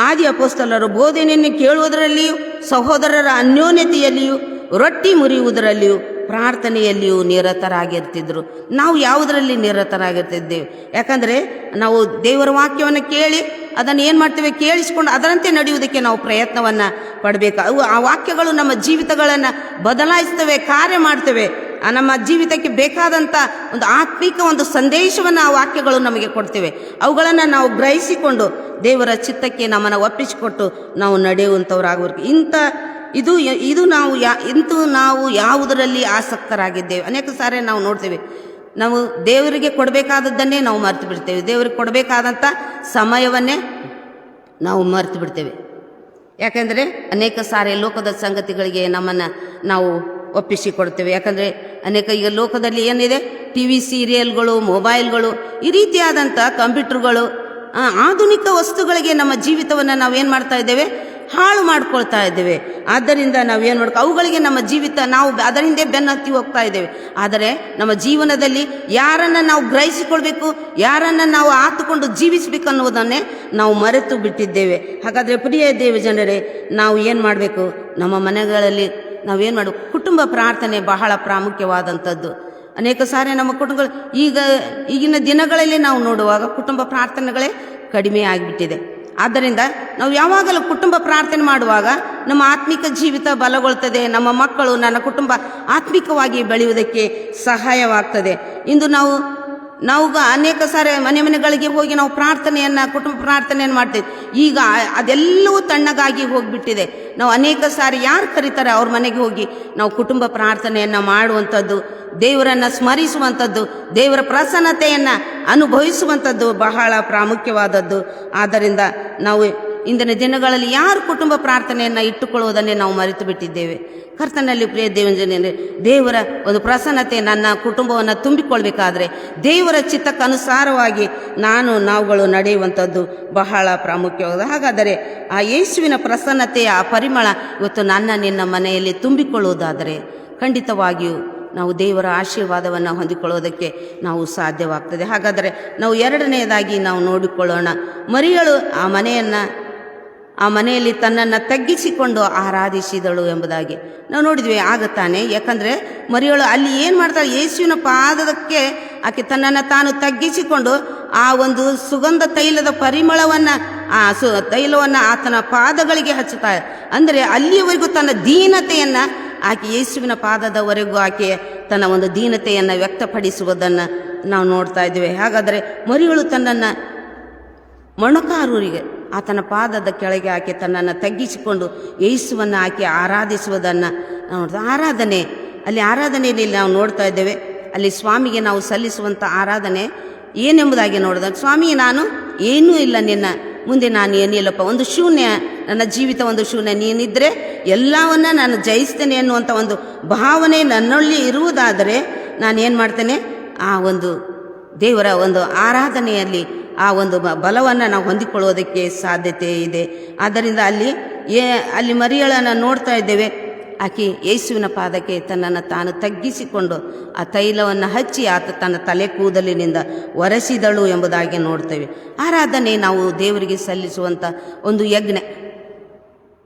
ಆದಿ ಅಪೊಸ್ತಲರು ಬೋಧನೆಯನ್ನು ಕೇಳುವುದರಲ್ಲಿಯೂ, ಸಹೋದರರ ಅನ್ಯೋನ್ಯತೆಯಲ್ಲಿಯೂ, ರೊಟ್ಟಿ ಮುರಿಯುವುದರಲ್ಲಿಯೂ, ಪ್ರಾರ್ಥನೆಯಲ್ಲಿಯೂ ನಿರತರಾಗಿರ್ತಿದ್ರು. ನಾವು ಯಾವುದರಲ್ಲಿ ನಿರತರಾಗಿರ್ತಿದ್ದೇವೆ? ಯಾಕಂದರೆ ನಾವು ದೇವರ ವಾಕ್ಯವನ್ನು ಕೇಳಿ ಅದನ್ನು ಏನು ಮಾಡ್ತೇವೆ? ಕೇಳಿಸಿಕೊಂಡು ಅದರಂತೆ ನಡೆಯುವುದಕ್ಕೆ ನಾವು ಪ್ರಯತ್ನವನ್ನು ಪಡಬೇಕು. ಆ ವಾಕ್ಯಗಳು ನಮ್ಮ ಜೀವಿತಗಳನ್ನು ಬದಲಾಯಿಸ್ತವೆ, ಕಾರ್ಯ ಮಾಡ್ತವೆ. ನಮ್ಮ ಜೀವಿತಕ್ಕೆ ಬೇಕಾದಂಥ ಒಂದು ಆತ್ಮಿಕ ಒಂದು ಸಂದೇಶವನ್ನು ಆ ವಾಕ್ಯಗಳು ನಮಗೆ ಕೊಡ್ತೇವೆ. ಅವುಗಳನ್ನು ನಾವು ಗ್ರಹಿಸಿಕೊಂಡು ದೇವರ ಚಿತ್ತಕ್ಕೆ ನಮ್ಮನ್ನು ಒಪ್ಪಿಸಿಕೊಟ್ಟು ನಾವು ನಡೆಯುವಂಥವ್ರಾಗಬೇಕು. ಇದು ನಾವು ಯಾವುದರಲ್ಲಿ ಆಸಕ್ತರಾಗಿದ್ದೇವೆ? ಅನೇಕ ಸಾರಿ ನಾವು ನೋಡ್ತೇವೆ, ನಾವು ದೇವರಿಗೆ ಕೊಡಬೇಕಾದದ್ದನ್ನೇ ನಾವು ಮರೆತು ಬಿಡ್ತೇವೆ. ದೇವರಿಗೆ ಕೊಡಬೇಕಾದಂಥ ಸಮಯವನ್ನೇ ನಾವು ಮರೆತು ಬಿಡ್ತೇವೆ. ಯಾಕೆಂದರೆ ಅನೇಕ ಸಾರಿ ಲೋಕದ ಸಂಗತಿಗಳಿಗೆ ನಮ್ಮನ್ನು ನಾವು ಒಪ್ಪಿಸಿಕೊಡ್ತೇವೆ. ಯಾಕಂದರೆ ಈಗ ಲೋಕದಲ್ಲಿ ಏನಿದೆ? TV ಸೀರಿಯಲ್ಗಳು, ಮೊಬೈಲ್ಗಳು, ಈ ರೀತಿಯಾದಂಥ ಕಂಪ್ಯೂಟರ್ಗಳು, ಆಧುನಿಕ ವಸ್ತುಗಳಿಗೆ ನಮ್ಮ ಜೀವಿತವನ್ನು ನಾವೇನು ಮಾಡ್ತಾ ಇದ್ದೇವೆ? ಹಾಳು ಮಾಡ್ಕೊಳ್ತಾ ಇದ್ದೇವೆ. ಆದ್ದರಿಂದ ನಾವೇನು ಮಾಡ್ಕೊ ಅವುಗಳಿಗೆ ನಮ್ಮ ಜೀವಿತ ನಾವು ಅದರಿಂದ ಬೆನ್ನು ಹತ್ತಿ ಹೋಗ್ತಾ ಇದ್ದೇವೆ. ಆದರೆ ನಮ್ಮ ಜೀವನದಲ್ಲಿ ಯಾರನ್ನು ನಾವು ಗ್ರಹಿಸಿಕೊಳ್ಬೇಕು, ಯಾರನ್ನು ನಾವು ಆತುಕೊಂಡು ಜೀವಿಸಬೇಕು ಅನ್ನೋದನ್ನೇ ನಾವು ಮರೆತು ಬಿಟ್ಟಿದ್ದೇವೆ. ಹಾಗಾದರೆ ಪ್ರಿಯ ದೇವ ಜನರೇ, ನಾವು ಏನು ಮಾಡಬೇಕು? ನಮ್ಮ ಮನೆಗಳಲ್ಲಿ ನಾವೇನು ಮಾಡಬೇಕು? ಕುಟುಂಬ ಪ್ರಾರ್ಥನೆ ಬಹಳ ಪ್ರಾಮುಖ್ಯವಾದಂಥದ್ದು. ಅನೇಕ ಸಾರಿ ನಮ್ಮ ಕುಟುಂಬಗಳು ಈಗಿನ ದಿನಗಳಲ್ಲಿ ನಾವು ನೋಡುವಾಗ ಕುಟುಂಬ ಪ್ರಾರ್ಥನೆಗಳೇ ಕಡಿಮೆ ಆಗಿಬಿಟ್ಟಿದೆ. ಆದ್ದರಿಂದ ನಾವು ಯಾವಾಗಲೂ ಕುಟುಂಬ ಪ್ರಾರ್ಥನೆ ಮಾಡುವಾಗ ನಮ್ಮ ಆತ್ಮಿಕ ಜೀವಿತ ಬಲಗೊಳ್ತದೆ. ನಮ್ಮ ಮಕ್ಕಳು, ನನ್ನ ಕುಟುಂಬ ಆತ್ಮಿಕವಾಗಿ ಬೆಳೆಯುವುದಕ್ಕೆ ಸಹಾಯವಾಗ್ತದೆ. ಇಂದು ನಾವು ಅನೇಕ ಸಾರಿ ಮನೆಗಳಿಗೆ ಹೋಗಿ ನಾವು ಕುಟುಂಬ ಪ್ರಾರ್ಥನೆಯನ್ನು ಮಾಡ್ತೇವೆ. ಈಗ ಅದೆಲ್ಲವೂ ತಣ್ಣಗಾಗಿ ಹೋಗಿಬಿಟ್ಟಿದೆ. ನಾವು ಅನೇಕ ಸಾರಿ ಯಾರು ಕರೀತಾರೆ ಅವ್ರ ಮನೆಗೆ ಹೋಗಿ ನಾವು ಕುಟುಂಬ ಪ್ರಾರ್ಥನೆಯನ್ನು ಮಾಡುವಂಥದ್ದು, ದೇವರನ್ನು ಸ್ಮರಿಸುವಂಥದ್ದು, ದೇವರ ಪ್ರಸನ್ನತೆಯನ್ನು ಅನುಭವಿಸುವಂಥದ್ದು ಬಹಳ ಪ್ರಾಮುಖ್ಯವಾದದ್ದು. ಆದ್ದರಿಂದ ನಾವು ಇಂದಿನ ದಿನಗಳಲ್ಲಿ ಯಾರು ಕುಟುಂಬ ಪ್ರಾರ್ಥನೆಯನ್ನು ಇಟ್ಟುಕೊಳ್ಳುವುದನ್ನೇ ನಾವು ಮರೆತು ಬಿಟ್ಟಿದ್ದೇವೆ. ಕರ್ತನಲ್ಲಿ ಪ್ರಿಯ ದೇವಜನರೇ, ದೇವರ ಒಂದು ಪ್ರಸನ್ನತೆ ನನ್ನ ಕುಟುಂಬವನ್ನು ತುಂಬಿಕೊಳ್ಬೇಕಾದ್ರೆ ದೇವರ ಚಿತ್ತಕ್ಕನುಸಾರವಾಗಿ ನಾವುಗಳು ನಡೆಯುವಂಥದ್ದು ಬಹಳ ಪ್ರಾಮುಖ್ಯವಾದ. ಹಾಗಾದರೆ ಆ ಯೇಸುವಿನ ಪ್ರಸನ್ನತೆಯ ಆ ಪರಿಮಳ ಇವತ್ತು ನಿನ್ನ ಮನೆಯಲ್ಲಿ ತುಂಬಿಕೊಳ್ಳುವುದಾದರೆ ಖಂಡಿತವಾಗಿಯೂ ನಾವು ದೇವರ ಆಶೀರ್ವಾದವನ್ನು ಹೊಂದಿಕೊಳ್ಳೋದಕ್ಕೆ ನಾವು ಸಾಧ್ಯವಾಗ್ತದೆ. ಹಾಗಾದರೆ ನಾವು ಎರಡನೆಯದಾಗಿ ನಾವು ನೋಡಿಕೊಳ್ಳೋಣ, ಮರಿಯಳು ಆ ಮನೆಯಲ್ಲಿ ತನ್ನನ್ನು ತಗ್ಗಿಸಿಕೊಂಡು ಆರಾಧಿಸಿದಳು ಎಂಬುದಾಗಿ ನಾವು ನೋಡಿದ್ವಿ. ಆಗುತ್ತಾನೆ. ಯಾಕಂದರೆ ಮರಿಯಳು ಅಲ್ಲಿ ಏನು ಮಾಡ್ತಾಳೆ? ಯೇಸುವಿನ ಪಾದಕ್ಕೆ ಆಕೆ ತನ್ನನ್ನು ತಾನು ತಗ್ಗಿಸಿಕೊಂಡು ಆ ಒಂದು ಸುಗಂಧ ತೈಲದ ಪರಿಮಳವನ್ನು ತೈಲವನ್ನು ಆತನ ಪಾದಗಳಿಗೆ ಹಚ್ಚುತ್ತಾಳೆ. ಅಂದರೆ ಅಲ್ಲಿಯವರೆಗೂ ತನ್ನ ದೀನತೆಯನ್ನು ಆಕೆ ಯೇಸುವಿನ ಪಾದದವರೆಗೂ ಆಕೆ ತನ್ನ ಒಂದು ದೀನತೆಯನ್ನು ವ್ಯಕ್ತಪಡಿಸುವುದನ್ನು ನಾವು ನೋಡ್ತಾ ಇದ್ದೇವೆ. ಹಾಗಾದರೆ ಮರಿಯಳು ತನ್ನನ್ನು ಮೊಣಕಾಲೂರಿಗೆ ಆತನ ಪಾದದ ಕೆಳಗೆ ಆಕೆ ತನ್ನನ್ನು ತಗ್ಗಿಸಿಕೊಂಡು ಯೇಸುವನ್ನು ಆಕೆ ಆರಾಧಿಸುವುದನ್ನು ನೋಡ್ತಾ ಆರಾಧನೆ, ಅಲ್ಲಿ ಆರಾಧನೆಯಲ್ಲಿ ನಾವು ನೋಡ್ತಾ ಇದ್ದೇವೆ. ಅಲ್ಲಿ ಸ್ವಾಮಿಗೆ ನಾವು ಸಲ್ಲಿಸುವಂಥ ಆರಾಧನೆ ಏನೆಂಬುದಾಗಿ ನೋಡಿದಾಗ, ಸ್ವಾಮಿ ನಾನು ಏನೂ ಇಲ್ಲ, ನಿನ್ನ ಮುಂದೆ ನಾನು ಏನಿಲ್ಲಪ್ಪ, ಒಂದು ಶೂನ್ಯ, ನನ್ನ ಜೀವಿತ ಒಂದು ಶೂನ್ಯ, ನೀನಿದ್ದರೆ ಎಲ್ಲವನ್ನ ನಾನು ಜಯಿಸ್ತೇನೆ ಎನ್ನುವಂಥ ಒಂದು ಭಾವನೆ ನನ್ನಲ್ಲಿ ಇರುವುದಾದರೆ ನಾನು ಏನು ಮಾಡ್ತೇನೆ, ಆ ಒಂದು ದೇವರ ಒಂದು ಆರಾಧನೆಯಲ್ಲಿ ಆ ಒಂದು ಬಲವನ್ನು ನಾವು ಹೊಂದಿಕೊಳ್ಳೋದಕ್ಕೆ ಸಾಧ್ಯತೆ ಇದೆ. ಆದ್ದರಿಂದ ಅಲ್ಲಿ ಮರಿಯಳನ್ನು ನೋಡ್ತಾ ಇದ್ದೇವೆ. ಆಕೆ ಯೇಸುವಿನ ಪಾದಕ್ಕೆ ತನ್ನನ್ನು ತಾನು ತಗ್ಗಿಸಿಕೊಂಡು ಆ ತೈಲವನ್ನು ಹಚ್ಚಿ ಆತ ತನ್ನ ತಲೆ ಕೂದಲಿನಿಂದ ಒರೆಸಿದಳು ಎಂಬುದಾಗಿ ನೋಡ್ತೇವೆ. ಆರಾಧನೆ ನಾವು ದೇವರಿಗೆ ಸಲ್ಲಿಸುವಂಥ ಒಂದು ಯಜ್ಞ.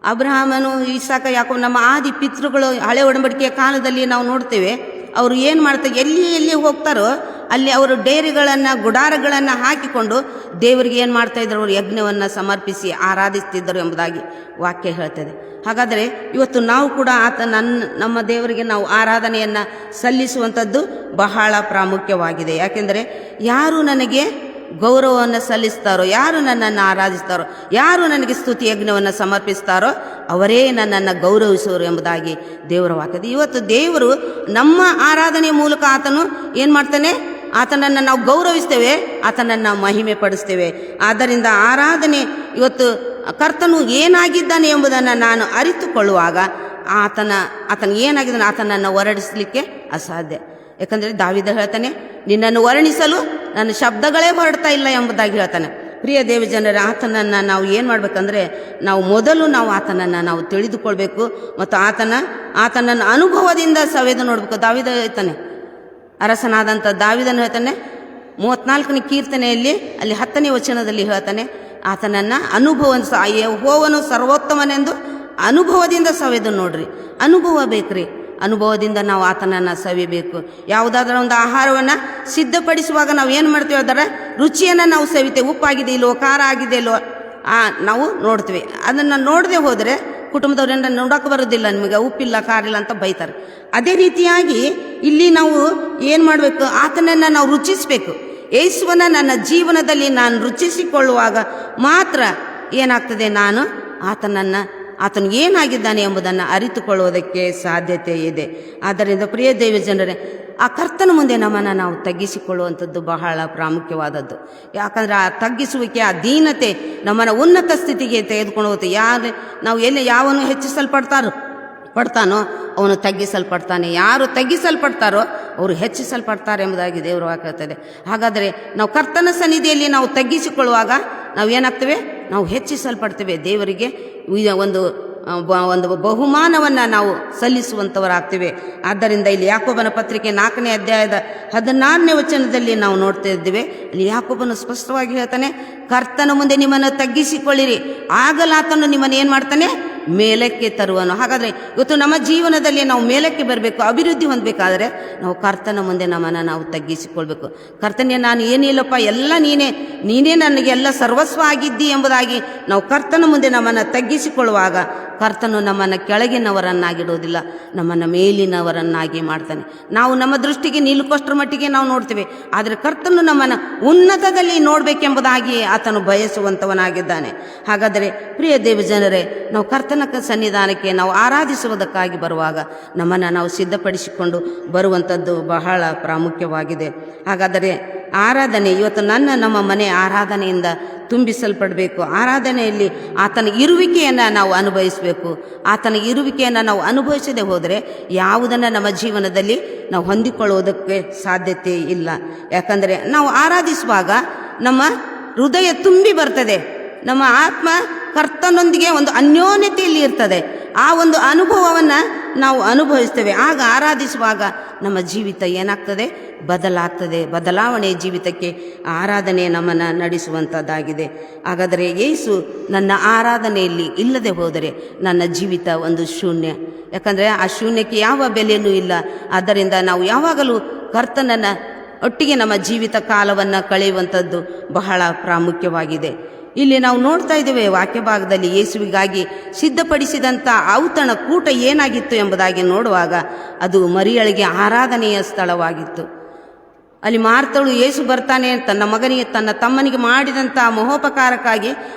ಅಬ್ರಹಾಮನು, ಇಸಾಕ, ಯಾಕೋ ನಮ್ಮ ಆದಿ ಪಿತೃಗಳು ಹಳೆ ಒಡಂಬಡಿಕೆಯ ಕಾಲದಲ್ಲಿ ನಾವು ನೋಡ್ತೇವೆ. ಅವರು ಏನು ಮಾಡ್ತಾರೆ, ಎಲ್ಲಿ ಹೋಗ್ತಾರೋ ಅಲ್ಲಿ ಅವರು ಡೇರಿಗಳನ್ನು, ಗುಡಾರಗಳನ್ನು ಹಾಕಿಕೊಂಡು ದೇವರಿಗೆ ಏನು ಮಾಡ್ತಾಯಿದ್ರು, ಅವರು ಯಜ್ಞವನ್ನು ಸಮರ್ಪಿಸಿ ಆರಾಧಿಸ್ತಿದ್ದರು ಎಂಬುದಾಗಿ ವಾಕ್ಯ ಹೇಳ್ತದೆ. ಹಾಗಾದರೆ ಇವತ್ತು ನಾವು ಕೂಡ ನಮ್ಮ ದೇವರಿಗೆ ನಾವು ಆರಾಧನೆಯನ್ನು ಸಲ್ಲಿಸುವಂಥದ್ದು ಬಹಳ ಪ್ರಾಮುಖ್ಯವಾಗಿದೆ. ಯಾಕೆಂದರೆ ಯಾರು ನನಗೆ ಗೌರವವನ್ನು ಸಲ್ಲಿಸ್ತಾರೋ, ಯಾರು ನನ್ನನ್ನು ಆರಾಧಿಸ್ತಾರೋ, ಯಾರು ನನಗೆ ಸ್ತುತಿ ಯಜ್ಞವನ್ನು ಸಮರ್ಪಿಸ್ತಾರೋ ಅವರೇ ನನ್ನನ್ನು ಗೌರವಿಸುವರು ಎಂಬುದಾಗಿ ದೇವರ ವಾಕ್ಯದ. ಇವತ್ತು ದೇವರು ನಮ್ಮ ಆರಾಧನೆಯ ಮೂಲಕ ಆತನು ಏನು ಮಾಡ್ತಾನೆ, ಆತನನ್ನು ನಾವು ಗೌರವಿಸ್ತೇವೆ, ಆತನನ್ನು ಮಹಿಮೆ ಪಡಿಸ್ತೇವೆ. ಆದ್ದರಿಂದ ಆರಾಧನೆ ಇವತ್ತು ಕರ್ತನು ಏನಾಗಿದ್ದಾನೆ ಎಂಬುದನ್ನು ನಾನು ಅರಿತುಕೊಳ್ಳುವಾಗ ಆತನ ಏನಾಗಿದ್ದಾನೆ ಆತನನ್ನು ಹೊರಡಿಸಲಿಕ್ಕೆ ಅಸಾಧ್ಯ. ಯಾಕಂದರೆ ದಾವೀದ ಹೇಳ್ತಾನೆ, ನಿನ್ನನ್ನು ವರ್ಣಿಸಲು ನನ್ನ ಶಬ್ದಗಳೇ ಹೊರಡ್ತಾ ಇಲ್ಲ ಎಂಬುದಾಗಿ ಹೇಳ್ತಾನೆ. ಪ್ರಿಯ ದೇವಜನರೇ, ಆತನನ್ನು ನಾವು ಏನು ಮಾಡಬೇಕಂದ್ರೆ ಮೊದಲು ಆತನನ್ನು ನಾವು ತಿಳಿದುಕೊಳ್ಬೇಕು ಮತ್ತು ಆತನನ್ನು ಅನುಭವದಿಂದ ಸವೆದು ನೋಡಬೇಕು. ದಾವೀದ ಹೇಳ್ತಾನೆ, ಅರಸನಾದಂಥ ದಾವೀದನು ಹೇಳ್ತಾನೆ 34ನೇ ಕೀರ್ತನೆಯಲ್ಲಿ ಅಲ್ಲಿ 10ನೇ ವಚನದಲ್ಲಿ ಹೇಳ್ತಾನೆ, ಆತನನ್ನು ಯೆಹೋವನು ಸರ್ವೋತ್ತಮನೆಂದು ಅನುಭವದಿಂದ ಸವೆದು ನೋಡ್ರಿ. ಅನುಭವ ಬೇಕ್ರಿ, ಅನುಭವದಿಂದ ನಾವು ಆತನನ್ನು ಸವಿಬೇಕು. ಯಾವುದಾದ್ರೂ ಒಂದು ಆಹಾರವನ್ನು ಸಿದ್ಧಪಡಿಸುವಾಗ ನಾವು ಏನು ಮಾಡ್ತೀವಿ, ಅದರ ರುಚಿಯನ್ನು ನಾವು ಸವಿತೇವೆ. ಉಪ್ಪಾಗಿದೆ ಇಲ್ವೋ, ಖಾರ ಆಗಿದೆ ಇಲ್ವೋ ನಾವು ನೋಡ್ತೀವಿ. ಅದನ್ನು ನೋಡದೆ ಹೋದರೆ ಕುಟುಂಬದವರನ್ನ ನೋಡೋಕೆ ಬರೋದಿಲ್ಲ, ನಿಮಗೆ ಉಪ್ಪಿಲ್ಲ ಖಾರ ಇಲ್ಲ ಅಂತ ಬೈತಾರೆ. ಅದೇ ರೀತಿಯಾಗಿ ಇಲ್ಲಿ ನಾವು ಏನು ಮಾಡಬೇಕು, ಆತನನ್ನು ನಾವು ರುಚಿಸಬೇಕು. ಯೇಸುವನ್ನು ನನ್ನ ಜೀವನದಲ್ಲಿ ನಾನು ರುಚಿಸಿಕೊಳ್ಳುವಾಗ ಮಾತ್ರ ಏನಾಗ್ತದೆ, ನಾನು ಆತನು ಏನಾಗಿದ್ದಾನೆ ಎಂಬುದನ್ನು ಅರಿತುಕೊಳ್ಳುವುದಕ್ಕೆ ಸಾಧ್ಯತೆ ಇದೆ. ಆದ್ದರಿಂದ ಪ್ರಿಯ ದೇವ ಜನರೇ, ಆ ಕರ್ತನ ಮುಂದೆ ನಮ್ಮನ್ನು ನಾವು ತಗ್ಗಿಸಿಕೊಳ್ಳುವಂಥದ್ದು ಬಹಳ ಪ್ರಾಮುಖ್ಯವಾದದ್ದು. ಯಾಕಂದರೆ ಆ ತಗ್ಗಿಸುವಿಕೆ, ಆ ದೀನತೆ ನಮ್ಮನ್ನು ಉನ್ನತ ಸ್ಥಿತಿಗೆ ತೆಗೆದುಕೊಂಡು ಹೋಗುತ್ತೆ. ನಾವು ಯಾವನು ಪಡ್ತಾನೋ ಅವನು ತಗ್ಗಿಸಲ್ಪಡ್ತಾನೆ, ಯಾರು ತಗ್ಗಿಸಲ್ಪಡ್ತಾರೋ ಅವರು ಹೆಚ್ಚಿಸಲ್ಪಡ್ತಾರೆ ಎಂಬುದಾಗಿ ದೇವರು ವಾಕ್ಯ ಹೇಳ್ತದೆ. ಹಾಗಾದರೆ ನಾವು ಕರ್ತನ ಸನ್ನಿಧಿಯಲ್ಲಿ ನಾವು ತಗ್ಗಿಸಿಕೊಳ್ಳುವಾಗ ನಾವು ಏನಾಗ್ತೇವೆ, ನಾವು ಹೆಚ್ಚಿಸಲ್ಪಡ್ತೇವೆ. ದೇವರಿಗೆ ಒಂದು ಬಹುಮಾನವನ್ನು ನಾವು ಸಲ್ಲಿಸುವಂಥವರಾಗ್ತೇವೆ. ಆದ್ದರಿಂದ ಇಲ್ಲಿ ಯಾಕೋಬನ ಪತ್ರಿಕೆ 4ನೇ ಅಧ್ಯಾಯದ 16ನೇ ವಚನದಲ್ಲಿ ನಾವು ನೋಡ್ತಾ ಇದ್ದೇವೆ. ಇಲ್ಲಿ ಯಾಕೋಬನು ಸ್ಪಷ್ಟವಾಗಿ ಹೇಳ್ತಾನೆ, ಕರ್ತನ ಮುಂದೆ ನಿಮ್ಮನ್ನು ತಗ್ಗಿಸಿಕೊಳ್ಳಿರಿ, ಆಗಲಾತನು ನಿಮ್ಮನ್ನು ಏನು ಮಾಡ್ತಾನೆ, ಮೇಲಕ್ಕೆ ತರುವನು. ಹಾಗಾದರೆ ಇವತ್ತು ನಮ್ಮ ಜೀವನದಲ್ಲಿ ನಾವು ಮೇಲಕ್ಕೆ ಬರಬೇಕು, ಅಭಿವೃದ್ಧಿ ಹೊಂದಬೇಕಾದ್ರೆ ನಾವು ಕರ್ತನ ಮುಂದೆ ನಮ್ಮನ್ನು ನಾವು ತಗ್ಗಿಸಿಕೊಳ್ಬೇಕು. ಕರ್ತನೇ, ನಾನು ಏನಿಲ್ಲಪ್ಪ, ಎಲ್ಲ ನೀನೇ ನನಗೆ ಎಲ್ಲ ಸರ್ವಸ್ವ ಆಗಿದ್ದಿ ಎಂಬುದಾಗಿ ನಾವು ಕರ್ತನ ಮುಂದೆ ನಮ್ಮನ್ನು ತಗ್ಗಿಸಿಕೊಳ್ಳುವಾಗ ಕರ್ತನು ನಮ್ಮನ್ನು ಕೆಳಗಿನವರನ್ನಾಗಿಡೋದಿಲ್ಲ, ನಮ್ಮನ್ನು ಮೇಲಿನವರನ್ನಾಗಿ ಮಾಡ್ತಾನೆ. ನಾವು ನಮ್ಮ ದೃಷ್ಟಿಗೆ ನಿಲುಕೋಷ್ಟರ ಮಟ್ಟಿಗೆ ನಾವು ನೋಡ್ತೇವೆ, ಆದರೆ ಕರ್ತನು ನಮ್ಮನ್ನು ಉನ್ನತದಲ್ಲಿ ನೋಡಬೇಕೆಂಬುದಾಗಿ ಆತನು ಬಯಸುವಂಥವನಾಗಿದ್ದಾನೆ. ಹಾಗಾದರೆ ಪ್ರಿಯ ದೇವಜನರೇ, ನಾವು ಕರ್ತನ ಸನ್ನಿಧಾನಕ್ಕೆ ನಾವು ಆರಾಧಿಸುವುದಕ್ಕಾಗಿ ಬರುವಾಗ ನಮ್ಮನ್ನು ನಾವು ಸಿದ್ಧಪಡಿಸಿಕೊಂಡು ಬರುವಂಥದ್ದು ಬಹಳ ಪ್ರಾಮುಖ್ಯವಾಗಿದೆ. ಹಾಗಾದರೆ ಆರಾಧನೆ ಇವತ್ತು ನಮ್ಮ ಮನೆ ಆರಾಧನೆಯಿಂದ ತುಂಬಿಸಲ್ಪಡಬೇಕು. ಆರಾಧನೆಯಲ್ಲಿ ಆತನ ಇರುವಿಕೆಯನ್ನು ನಾವು ಅನುಭವಿಸಬೇಕು. ಆತನ ಇರುವಿಕೆಯನ್ನು ನಾವು ಅನುಭವಿಸದೆ ಹೋದರೆ ಯಾವುದನ್ನು ನಮ್ಮ ಜೀವನದಲ್ಲಿ ನಾವು ಹೊಂದಿಕೊಳ್ಳುವುದಕ್ಕೆ ಸಾಧ್ಯತೆ ಇಲ್ಲ. ಯಾಕಂದರೆ ನಾವು ಆರಾಧಿಸುವಾಗ ನಮ್ಮ ಹೃದಯ ತುಂಬಿ ಬರ್ತದೆ, ನಮ್ಮ ಆತ್ಮ ಕರ್ತನೊಂದಿಗೆ ಒಂದು ಅನ್ಯೋನ್ಯತೆಯಲ್ಲಿ ಇರ್ತದೆ. ಆ ಒಂದು ಅನುಭವವನ್ನು ನಾವು ಅನುಭವಿಸ್ತೇವೆ. ಆಗ ಆರಾಧಿಸುವಾಗ ನಮ್ಮ ಜೀವಿತ ಏನಾಗ್ತದೆ, ಬದಲಾಗ್ತದೆ. ಬದಲಾವಣೆ ಜೀವಿತಕ್ಕೆ ಆರಾಧನೆ ನಮ್ಮನ್ನು ನಡೆಸುವಂಥದ್ದಾಗಿದೆ. ಹಾಗಾದರೆ ಯೇಸು ನನ್ನ ಆರಾಧನೆಯಲ್ಲಿ ಇಲ್ಲದೆ ಹೋದರೆ ನನ್ನ ಜೀವಿತ ಒಂದು ಶೂನ್ಯ. ಯಾಕಂದರೆ ಆ ಶೂನ್ಯಕ್ಕೆ ಯಾವ ಬೆಲೆಯೂ ಇಲ್ಲ. ಆದ್ದರಿಂದ ನಾವು ಯಾವಾಗಲೂ ಕರ್ತನನ್ನು ಒಟ್ಟಿಗೆ ನಮ್ಮ ಜೀವಿತ ಕಾಲವನ್ನು ಕಳೆಯುವಂಥದ್ದು ಬಹಳ ಪ್ರಾಮುಖ್ಯವಾಗಿದೆ. ಇಲ್ಲಿ ನಾವು ನೋಡ್ತಾ ಇದ್ದೇವೆ ವಾಕ್ಯ ಭಾಗದಲ್ಲಿ ಯೇಸುವಿಗಾಗಿ ಸಿದ್ಧಪಡಿಸಿದಂಥ ಔತಣ ಕೂಟ ಏನಾಗಿತ್ತು ಎಂಬುದಾಗಿ ನೋಡುವಾಗ ಅದು ಮರಿಯಳಿಗೆ ಆರಾಧನೆಯ ಸ್ಥಳವಾಗಿತ್ತು. ಅಲ್ಲಿ ಮಾರ್ತಳು ಯೇಸು ಬರ್ತಾನೆ ತನ್ನ ಮಗನಿಗೆ ತನ್ನ ತಮ್ಮನಿಗೆ ಮಾಡಿದಂಥ ಮಹೋಪಕಾರಕ್ಕಾಗಿ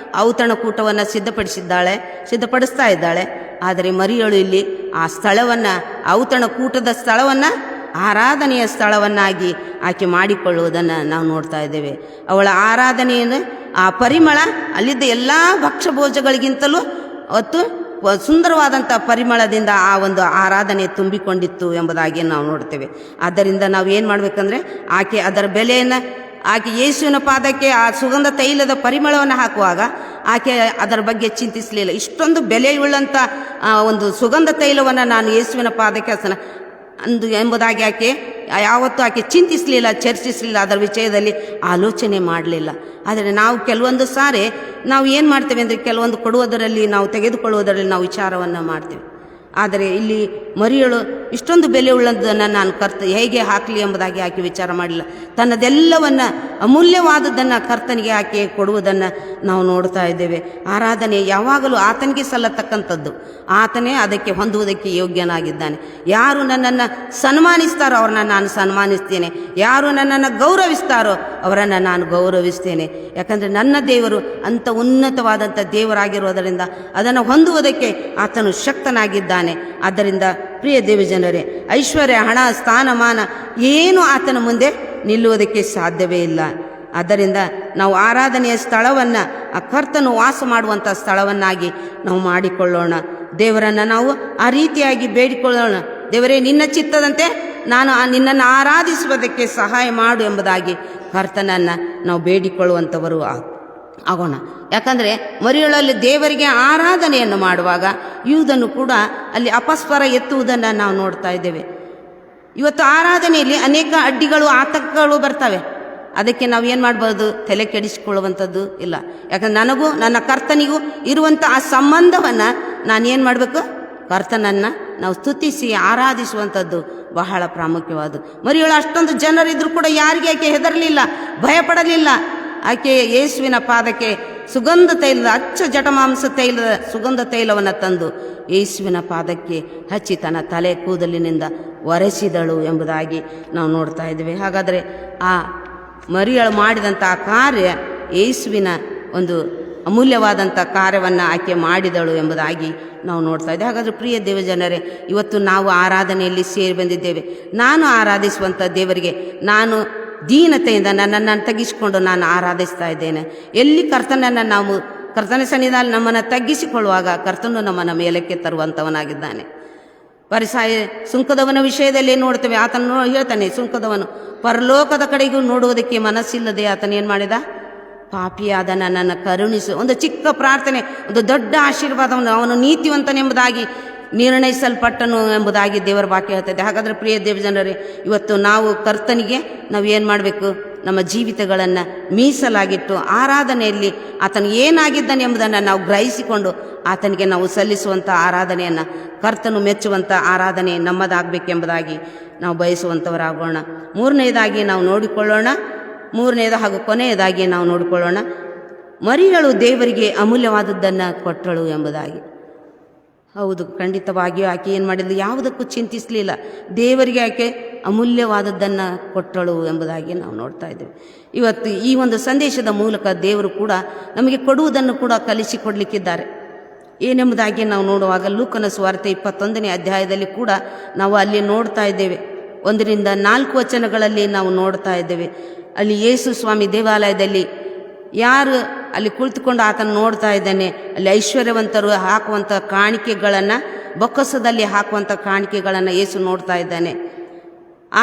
ಔತಣಕೂಟವನ್ನು ಸಿದ್ಧಪಡಿಸ್ತಾ ಇದ್ದಾಳೆ. ಆದರೆ ಮರಿಯಳು ಇಲ್ಲಿ ಆ ಸ್ಥಳವನ್ನು, ಔತಣಕೂಟದ ಸ್ಥಳವನ್ನು ಆರಾಧನೆಯ ಸ್ಥಳವನ್ನಾಗಿ ಆಕೆ ಮಾಡಿಕೊಳ್ಳುವುದನ್ನು ನಾವು ನೋಡ್ತಾ ಇದ್ದೇವೆ. ಅವಳ ಆರಾಧನೆಯನ್ನು, ಆ ಪರಿಮಳ ಅಲ್ಲಿದ್ದ ಎಲ್ಲ ಭಕ್ಷ್ಯಭೋಜಗಳಿಗಿಂತಲೂ ಅವತ್ತು ಸುಂದರವಾದಂಥ ಪರಿಮಳದಿಂದ ಆ ಒಂದು ಆರಾಧನೆ ತುಂಬಿಕೊಂಡಿತ್ತು ಎಂಬುದಾಗಿ ನಾವು ನೋಡ್ತೇವೆ. ಆದ್ದರಿಂದ ನಾವು ಏನು ಮಾಡಬೇಕಂದ್ರೆ ಆಕೆ ಅದರ ಬೆಲೆಯನ್ನು, ಆಕೆ ಯೇಸುವಿನ ಪಾದಕ್ಕೆ ಆ ಸುಗಂಧ ತೈಲದ ಪರಿಮಳವನ್ನು ಹಾಕುವಾಗ ಆಕೆ ಅದರ ಬಗ್ಗೆ ಚಿಂತಿಸಲಿಲ್ಲ. ಇಷ್ಟೊಂದು ಬೆಲೆಯುಳ್ಳಂಥ ಒಂದು ಸುಗಂಧ ತೈಲವನ್ನು ನಾನು ಯೇಸುವಿನ ಪಾದಕ್ಕೆ ಅಂದು ಎಂಬುದಾಗಿ ಯಾವತ್ತೂ ಆಕೆ ಚಿಂತಿಸಲಿಲ್ಲ, ಚರ್ಚಿಸಲಿಲ್ಲ, ಅದರ ವಿಷಯದಲ್ಲಿ ಆಲೋಚನೆ ಮಾಡಲಿಲ್ಲ. ಆದರೆ ನಾವು ಕೆಲವೊಂದು ಸಾರಿ ನಾವು ಏನು ಮಾಡ್ತೇವೆ ಅಂದರೆ ಕೆಲವೊಂದು ಕೊಡುವುದರಲ್ಲಿ, ನಾವು ತೆಗೆದುಕೊಳ್ಳುವುದರಲ್ಲಿ ನಾವು ವಿಚಾರವನ್ನು ಮಾಡ್ತೇವೆ. ಆದರೆ ಇಲ್ಲಿ ಮರಿಯಳು ಇಷ್ಟೊಂದು ಬೆಲೆ ಉಳ್ಳದನ್ನು ನಾನು ಹೇಗೆ ಹಾಕಲಿ ಎಂಬುದಾಗಿ ಆಕೆ ವಿಚಾರ ಮಾಡಲಿಲ್ಲ. ತನ್ನದೆಲ್ಲವನ್ನು, ಅಮೂಲ್ಯವಾದದ್ದನ್ನು ಕರ್ತನಿಗೆ ಆಕೆ ಕೊಡುವುದನ್ನು ನಾವು ನೋಡ್ತಾ ಇದ್ದೇವೆ. ಆರಾಧನೆ ಯಾವಾಗಲೂ ಆತನಿಗೆ ಸಲ್ಲತಕ್ಕಂಥದ್ದು. ಆತನೇ ಅದಕ್ಕೆ ಹೊಂದುವುದಕ್ಕೆ ಯೋಗ್ಯನಾಗಿದ್ದಾನೆ. ಯಾರು ನನ್ನನ್ನು ಸನ್ಮಾನಿಸ್ತಾರೋ ಅವರನ್ನು ನಾನು ಸನ್ಮಾನಿಸ್ತೇನೆ, ಯಾರು ನನ್ನನ್ನು ಗೌರವಿಸ್ತಾರೋ ಅವರನ್ನು ನಾನು ಗೌರವಿಸ್ತೇನೆ. ಯಾಕಂದರೆ ನನ್ನ ದೇವರು ಅಂಥ ಉನ್ನತವಾದಂಥ ದೇವರಾಗಿರುವುದರಿಂದ ಅದನ್ನು ಹೊಂದುವುದಕ್ಕೆ ಆತನು ಶಕ್ತನಾಗಿದ್ದಾನೆ. ಆದ್ದರಿಂದ ಪ್ರಿಯ ದೇವಜನರೇ, ಐಶ್ವರ್ಯ, ಹಣ, ಸ್ಥಾನಮಾನ ಏನು ಆತನ ಮುಂದೆ ನಿಲ್ಲುವುದಕ್ಕೆ ಸಾಧ್ಯವೇ ಇಲ್ಲ. ಆದ್ದರಿಂದ ನಾವು ಆರಾಧನೆಯ ಸ್ಥಳವನ್ನು, ಆ ಕರ್ತನು ವಾಸ ಮಾಡುವಂಥ ಸ್ಥಳವನ್ನಾಗಿ ನಾವು ಮಾಡಿಕೊಳ್ಳೋಣ. ದೇವರನ್ನು ನಾವು ಆ ರೀತಿಯಾಗಿ ಬೇಡಿಕೊಳ್ಳೋಣ. ದೇವರೇ, ನಿನ್ನ ಚಿತ್ತದಂತೆ ನಾನು ನಿನ್ನನ್ನು ಆರಾಧಿಸುವುದಕ್ಕೆ ಸಹಾಯ ಮಾಡು ಎಂಬುದಾಗಿ ಕರ್ತನನ್ನು ನಾವು ಬೇಡಿಕೊಳ್ಳುವಂಥವರು ಆಗೋಣ. ಯಾಕಂದರೆ ಮರಿಯಳಲ್ಲಿ ದೇವರಿಗೆ ಆರಾಧನೆಯನ್ನು ಮಾಡುವಾಗ ಯೂದನು ಕೂಡ ಅಲ್ಲಿ ಅಪಸ್ವರ ಎತ್ತುವುದನ್ನು ನಾವು ನೋಡ್ತಾ ಇದ್ದೇವೆ. ಇವತ್ತು ಆರಾಧನೆಯಲ್ಲಿ ಅನೇಕ ಅಡ್ಡಿಗಳು, ಆತಂಕಗಳು ಬರ್ತವೆ. ಅದಕ್ಕೆ ನಾವು ಏನು ಮಾಡ್ಬೋದು? ತಲೆ ಕೆಡಿಸಿಕೊಳ್ಳುವಂಥದ್ದು ಇಲ್ಲ. ಯಾಕಂದ್ರೆ ನನಗೂ ನನ್ನ ಕರ್ತನಿಗೂ ಇರುವಂಥ ಆ ಸಂಬಂಧವನ್ನು ನಾನು ಏನು ಮಾಡಬೇಕು? ಕರ್ತನನ್ನು ನಾವು ಸ್ತುತಿಸಿ ಆರಾಧಿಸುವಂಥದ್ದು ಬಹಳ ಪ್ರಾಮುಖ್ಯವಾದ್ದು. ಮರಿಯಳು ಅಷ್ಟೊಂದು ಜನರಿದ್ದರೂ ಕೂಡ ಯಾರಿಗೆ ಆಕೆ ಹೆದರಲಿಲ್ಲ, ಭಯಪಡಲಿಲ್ಲ. ಆಕೆ ಯೇಸುವಿನ ಪಾದಕ್ಕೆ ಸುಗಂಧ ತೈಲದ, ಅಚ್ಚ ಜಟಮಾಂಸ ತೈಲದ ಸುಗಂಧ ತೈಲವನ್ನು ತಂದು ಯೇಸುವಿನ ಪಾದಕ್ಕೆ ಹಚ್ಚಿ ತನ್ನ ತಲೆ ಕೂದಲಿನಿಂದ ಒರೆಸಿದಳು ಎಂಬುದಾಗಿ ನಾವು ನೋಡ್ತಾ ಇದ್ದೇವೆ. ಹಾಗಾದರೆ ಆ ಮರಿಯಳು ಮಾಡಿದಂಥ ಆ ಕಾರ್ಯ ಯೇಸುವಿನ ಒಂದು ಅಮೂಲ್ಯವಾದಂಥ ಕಾರ್ಯವನ್ನು ಆಕೆ ಮಾಡಿದಳು ಎಂಬುದಾಗಿ ನಾವು ನೋಡ್ತಾ ಇದ್ದೇವೆ. ಹಾಗಾದರೆ ಪ್ರಿಯ ದೇವಜನರೇ, ಇವತ್ತು ನಾವು ಆರಾಧನೆಯಲ್ಲಿ ಸೇರಿ ಬಂದಿದ್ದೇವೆ. ನಾನು ಆರಾಧಿಸುವಂಥ ದೇವರಿಗೆ ನಾನು ದೀನತೆಯಿಂದ ನನ್ನನ್ನು ತಗ್ಗಿಸಿಕೊಂಡು ನಾನು ಆರಾಧಿಸ್ತಾ ಇದ್ದೇನೆ. ಎಲ್ಲಿ ಕರ್ತನ ಸನ್ನಿಧಾನದಲ್ಲಿ ನಮ್ಮನ್ನು ತಗ್ಗಿಸಿಕೊಳ್ಳುವಾಗ ಕರ್ತನು ನಮ್ಮನ್ನು ಮೇಲಕ್ಕೆ ತರುವಂಥವನಾಗಿದ್ದಾನೆ. ಪರಿಸಾಯ ಸುಂಕದವನ ವಿಷಯದಲ್ಲಿ ನೋಡ್ತೇವೆ. ಆತನು ಹೇಳ್ತಾನೆ, ಸುಂಕದವನು ಪರಲೋಕದ ಕಡೆಗೂ ನೋಡುವುದಕ್ಕೆ ಮನಸ್ಸಿಲ್ಲದೆ ಆತನೇನು ಮಾಡಿದ? ಪಾಪಿಯಾದ ನನ್ನನ್ನು ಕರುಣಿಸು. ಒಂದು ಚಿಕ್ಕ ಪ್ರಾರ್ಥನೆ, ಒಂದು ದೊಡ್ಡ ಆಶೀರ್ವಾದವನ್ನು, ಅವನು ನೀತಿವಂತನೆಂಬುದಾಗಿ ನಿರ್ಣಯಿಸಲ್ಪಟ್ಟನು ಎಂಬುದಾಗಿ ದೇವರ ವಾಕ್ಯ ಹೇಳ್ತದೆ. ಹಾಗಾದರೆ ಪ್ರಿಯ ದೇವಜನರೇ, ಇವತ್ತು ನಾವು ಕರ್ತನಿಗೆ ನಾವು ಏನು ಮಾಡಬೇಕು? ನಮ್ಮ ಜೀವಿತಗಳನ್ನು ಮೀಸಲಾಗಿಟ್ಟು ಆರಾಧನೆಯಲ್ಲಿ ಆತನು ಏನಾಗಿದ್ದಾನೆ ಎಂಬುದನ್ನು ನಾವು ಗ್ರಹಿಸಿಕೊಂಡು ಆತನಿಗೆ ನಾವು ಸಲ್ಲಿಸುವಂಥ ಆರಾಧನೆಯನ್ನು, ಕರ್ತನು ಮೆಚ್ಚುವಂಥ ಆರಾಧನೆ ನಮ್ಮದಾಗಬೇಕೆಂಬುದಾಗಿ ನಾವು ಬಯಸುವಂಥವರಾಗೋಣ. ಮೂರನೇದಾಗಿ ನಾವು ನೋಡಿಕೊಳ್ಳೋಣ, ಮೂರನೇದು ಹಾಗೂ ಕೊನೆಯದಾಗಿ ನಾವು ನೋಡಿಕೊಳ್ಳೋಣ, ಮರಿಯಳು ದೇವರಿಗೆ ಅಮೂಲ್ಯವಾದದ್ದನ್ನು ಕೊಟ್ಟಳು ಎಂಬುದಾಗಿ. ಹೌದು, ಖಂಡಿತವಾಗಿಯೂ ಆಕೆ ಏನು ಮಾಡಿದ್ಲು? ಯಾವುದಕ್ಕೂ ಚಿಂತಿಸಲಿಲ್ಲ. ದೇವರಿಗೆ ಆಕೆ ಅಮೂಲ್ಯವಾದದ್ದನ್ನು ಕೊಟ್ಟಳು ಎಂಬುದಾಗಿ ನಾವು ನೋಡ್ತಾ ಇದ್ದೇವೆ. ಇವತ್ತು ಈ ಒಂದು ಸಂದೇಶದ ಮೂಲಕ ದೇವರು ಕೂಡ ನಮಗೆ ಕೊಡುವುದನ್ನು ಕೂಡ ಕಲಿಸಿಕೊಡ್ಲಿಕ್ಕಿದ್ದಾರೆ. ಏನೆಂಬುದಾಗಿ ನಾವು ನೋಡುವಾಗ ಲೂಕನ ಸುವಾರ್ತೆ 21ನೇ ಅಧ್ಯಾಯದಲ್ಲಿ ಕೂಡ ನಾವು ಅಲ್ಲಿ ನೋಡ್ತಾ ಇದ್ದೇವೆ. 1-4 ವಚನಗಳಲ್ಲಿ ನಾವು ನೋಡ್ತಾ ಇದ್ದೇವೆ. ಅಲ್ಲಿ ಯೇಸು ಸ್ವಾಮಿ ದೇವಾಲಯದಲ್ಲಿ ಯಾರು ಅಲ್ಲಿ ಕುಳಿತುಕೊಂಡು ಆತನ ನೋಡ್ತಾ ಇದ್ದಾನೆ, ಅಲ್ಲಿ ಐಶ್ವರ್ಯವಂತರು ಹಾಕುವಂಥ ಕಾಣಿಕೆಗಳನ್ನು, ಬೊಕ್ಕಸದಲ್ಲಿ ಹಾಕುವಂಥ ಕಾಣಿಕೆಗಳನ್ನು ಯೇಸು ನೋಡ್ತಾ ಇದ್ದಾನೆ.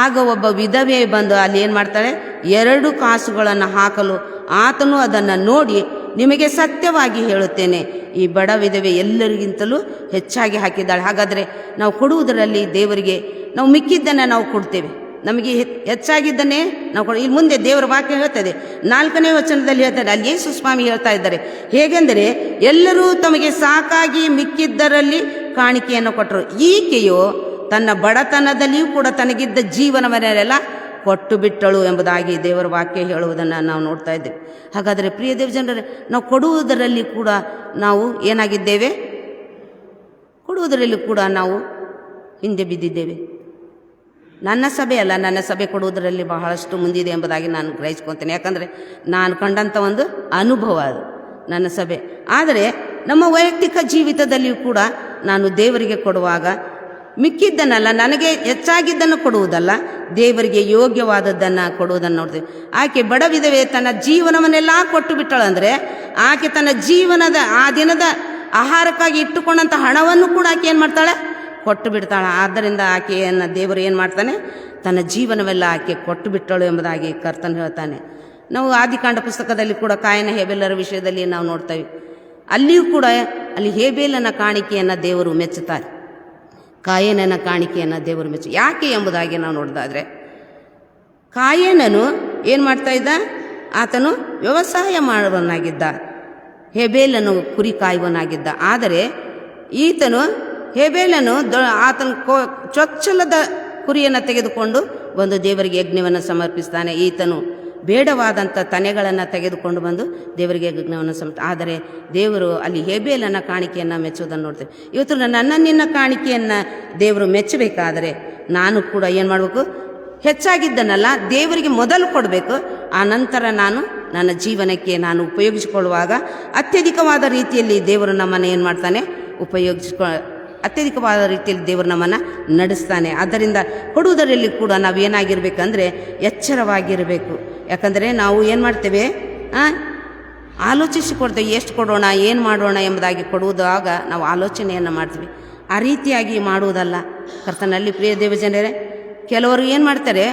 ಆಗ ಒಬ್ಬ ವಿಧವೆ ಬಂದು ಅಲ್ಲಿ ಏನು ಮಾಡ್ತಾಳೆ? 2 ಕಾಸುಗಳನ್ನು ಹಾಕಲು ಆತನು ಅದನ್ನು ನೋಡಿ, ನಿಮಗೆ ಸತ್ಯವಾಗಿ ಹೇಳುತ್ತೇನೆ, ಈ ಬಡ ವಿಧವೆ ಎಲ್ಲರಿಗಿಂತಲೂ ಹೆಚ್ಚಾಗಿ ಹಾಕಿದ್ದಾಳೆ. ಹಾಗಾದರೆ ನಾವು ಕೊಡುವುದರಲ್ಲಿ ದೇವರಿಗೆ ನಾವು ಮಿಕ್ಕಿದ್ದನ್ನು ನಾವು ಕೊಡ್ತೇವೆ. ನಮಗೆ ಹೆಚ್ಚಾಗಿದ್ದನ್ನೇ ನಾವು ಇಲ್ಲಿ ಮುಂದೆ ದೇವರ ವಾಕ್ಯ ಹೇಳ್ತದೆ. 4ನೇ ವಚನದಲ್ಲಿ ಹೇಳ್ತಾರೆ, ಅಲ್ಲಿ ಯೇಸು ಸ್ವಾಮಿ ಹೇಳ್ತಾ ಇದ್ದಾರೆ, ಹೇಗೆಂದರೆ ಎಲ್ಲರೂ ತಮಗೆ ಸಾಕಾಗಿ ಮಿಕ್ಕಿದ್ದರಲ್ಲಿ ಕಾಣಿಕೆಯನ್ನು ಕೊಟ್ಟರು. ಈಕೆಯೋ ತನ್ನ ಬಡತನದಲ್ಲಿಯೂ ಕೂಡ ತನಗಿದ್ದ ಜೀವನವನ್ನೆಲ್ಲ ಕೊಟ್ಟು ಬಿಟ್ಟಳು ಎಂಬುದಾಗಿ ದೇವರ ವಾಕ್ಯ ಹೇಳುವುದನ್ನು ನಾವು ನೋಡ್ತಾ ಇದ್ದೇವೆ. ಹಾಗಾದರೆ ಪ್ರಿಯ ದೇವಜನರೇ, ನಾವು ಕೊಡುವುದರಲ್ಲಿ ಕೂಡ ನಾವು ಏನಾಗಿದ್ದೇವೆ? ಕೊಡುವುದರಲ್ಲಿ ಕೂಡ ನಾವು ಹಿಂದೆ ಬಿದ್ದಿದ್ದೇವೆ. ನನ್ನ ಸಭೆ ಅಲ್ಲ, ನನ್ನ ಸಭೆ ಕೊಡುವುದರಲ್ಲಿ ಬಹಳಷ್ಟು ಮುಂದಿದೆ ಎಂಬುದಾಗಿ ನಾನು ಗ್ರಹಿಸ್ಕೊತೇನೆ. ಯಾಕಂದರೆ ನಾನು ಕಂಡಂಥ ಒಂದು ಅನುಭವ ಅದು ನನ್ನ ಸಭೆ. ಆದರೆ ನಮ್ಮ ವೈಯಕ್ತಿಕ ಜೀವಿತದಲ್ಲಿಯೂ ಕೂಡ ನಾನು ದೇವರಿಗೆ ಕೊಡುವಾಗ ಮಿಕ್ಕಿದ್ದನ್ನಲ್ಲ, ನನಗೆ ಹೆಚ್ಚಾಗಿದ್ದನ್ನು ಕೊಡುವುದಲ್ಲ, ದೇವರಿಗೆ ಯೋಗ್ಯವಾದದ್ದನ್ನು ಕೊಡುವುದನ್ನು ನೋಡ್ತೀವಿ. ಆಕೆ ಬಡ ವಿಧವೆ ತನ್ನ ಜೀವನವನ್ನೆಲ್ಲ ಕೊಟ್ಟು ಬಿಟ್ಟಳಂದರೆ ಆಕೆ ತನ್ನ ಜೀವನದ ಆ ದಿನದ ಆಹಾರಕ್ಕಾಗಿ ಇಟ್ಟುಕೊಂಡಂಥ ಹಣವನ್ನು ಕೂಡ ಆಕೆ ಏನು ಮಾಡ್ತಾಳೆ? ಕೊಟ್ಟು ಬಿಡ್ತಾಳೆ. ಆದ್ದರಿಂದ ಆಕೆಯನ್ನು ದೇವರು ಏನು ಮಾಡ್ತಾನೆ? ತನ್ನ ಜೀವನವೆಲ್ಲ ಆಕೆ ಕೊಟ್ಟು ಬಿಟ್ಟಳು ಎಂಬುದಾಗಿ ಕರ್ತನು ಹೇಳ್ತಾನೆ. ನಾವು ಆದಿಕಾಂಡ ಪುಸ್ತಕದಲ್ಲಿ ಕೂಡ ಕಾಯನ ಹೇಬೇಲರ ವಿಷಯದಲ್ಲಿ ನಾವು ನೋಡ್ತೇವೆ. ಅಲ್ಲಿಯೂ ಕೂಡ ಅಲ್ಲಿ ಹೇಬೇಲನ ಕಾಣಿಕೆಯನ್ನು ದೇವರು ಮೆಚ್ಚುತ್ತಾರೆ, ಕಾಯನನ ಕಾಣಿಕೆಯನ್ನು ದೇವರು ಯಾಕೆ ಎಂಬುದಾಗಿ ನಾವು ನೋಡಿದಾದರೆ, ಕಾಯನನು ಏನು ಮಾಡ್ತಾ ಇದ್ದ? ಆತನು ವ್ಯವಸಾಯ ಮಾಡುವವನಾಗಿದ್ದ, ಹೇಬೇಲನು ಕುರಿ ಕಾಯುವನಾಗಿದ್ದ. ಆದರೆ ಈತನು ಹೇಬೇಲನು ಆತನ ಚೊಚ್ಚಲದ ಕುರಿಯನ್ನು ತೆಗೆದುಕೊಂಡು ಬಂದು ದೇವರಿಗೆ ಯಜ್ಞವನ್ನು ಸಮರ್ಪಿಸ್ತಾನೆ. ಈತನು ಬೇಡವಾದಂಥ ತನೆಗಳನ್ನು ತೆಗೆದುಕೊಂಡು ಬಂದು ದೇವರಿಗೆ ಯಜ್ಞವನ್ನು ಆದರೆ ದೇವರು ಅಲ್ಲಿ ಹೇಬೇಲನ ಕಾಣಿಕೆಯನ್ನು ಮೆಚ್ಚುವುದನ್ನು ನೋಡ್ತೇವೆ. ಇವತ್ತು ನಿನ್ನ ಕಾಣಿಕೆಯನ್ನು ದೇವರು ಮೆಚ್ಚಬೇಕಾದರೆ ನಾನು ಕೂಡ ಏನು ಮಾಡಬೇಕು? ಹೆಚ್ಚಾಗಿದ್ದನಲ್ಲ, ದೇವರಿಗೆ ಮೊದಲು ಕೊಡಬೇಕು. ಆ ನಂತರ ನಾನು ನನ್ನ ಜೀವನಕ್ಕೆ ನಾನು ಉಪಯೋಗಿಸಿಕೊಳ್ಳುವಾಗ ಅತ್ಯಧಿಕವಾದ ರೀತಿಯಲ್ಲಿ ದೇವರು ನಮ್ಮನ್ನು ಏನು ಮಾಡ್ತಾನೆ? ಅತ್ಯಧಿಕವಾದ ರೀತಿಯಲ್ಲಿ ದೇವರು ನಮ್ಮನ್ನು ನಡೆಸ್ತಾನೆ. ಆದ್ದರಿಂದ ಕೊಡುವುದರಲ್ಲಿ ಕೂಡ ನಾವು ಏನಾಗಿರ್ಬೇಕಂದ್ರೆ ಎಚ್ಚರವಾಗಿರಬೇಕು. ಯಾಕಂದರೆ ನಾವು ಏನು ಮಾಡ್ತೇವೆ? ಆಲೋಚಿಸಿಕೊಡ್ತೇವೆ, ಎಷ್ಟು ಕೊಡೋಣ, ಏನು ಮಾಡೋಣ ಎಂಬುದಾಗಿ ಕೊಡುವುದಾಗ ನಾವು ಆಲೋಚನೆಯನ್ನು ಮಾಡ್ತೀವಿ. ಆ ರೀತಿಯಾಗಿ ಮಾಡುವುದಲ್ಲ. ಕರ್ತನಲ್ಲಿ ಪ್ರಿಯ ದೇವಜನರೇ, ಕೆಲವರು ಏನು ಮಾಡ್ತಾರೆ?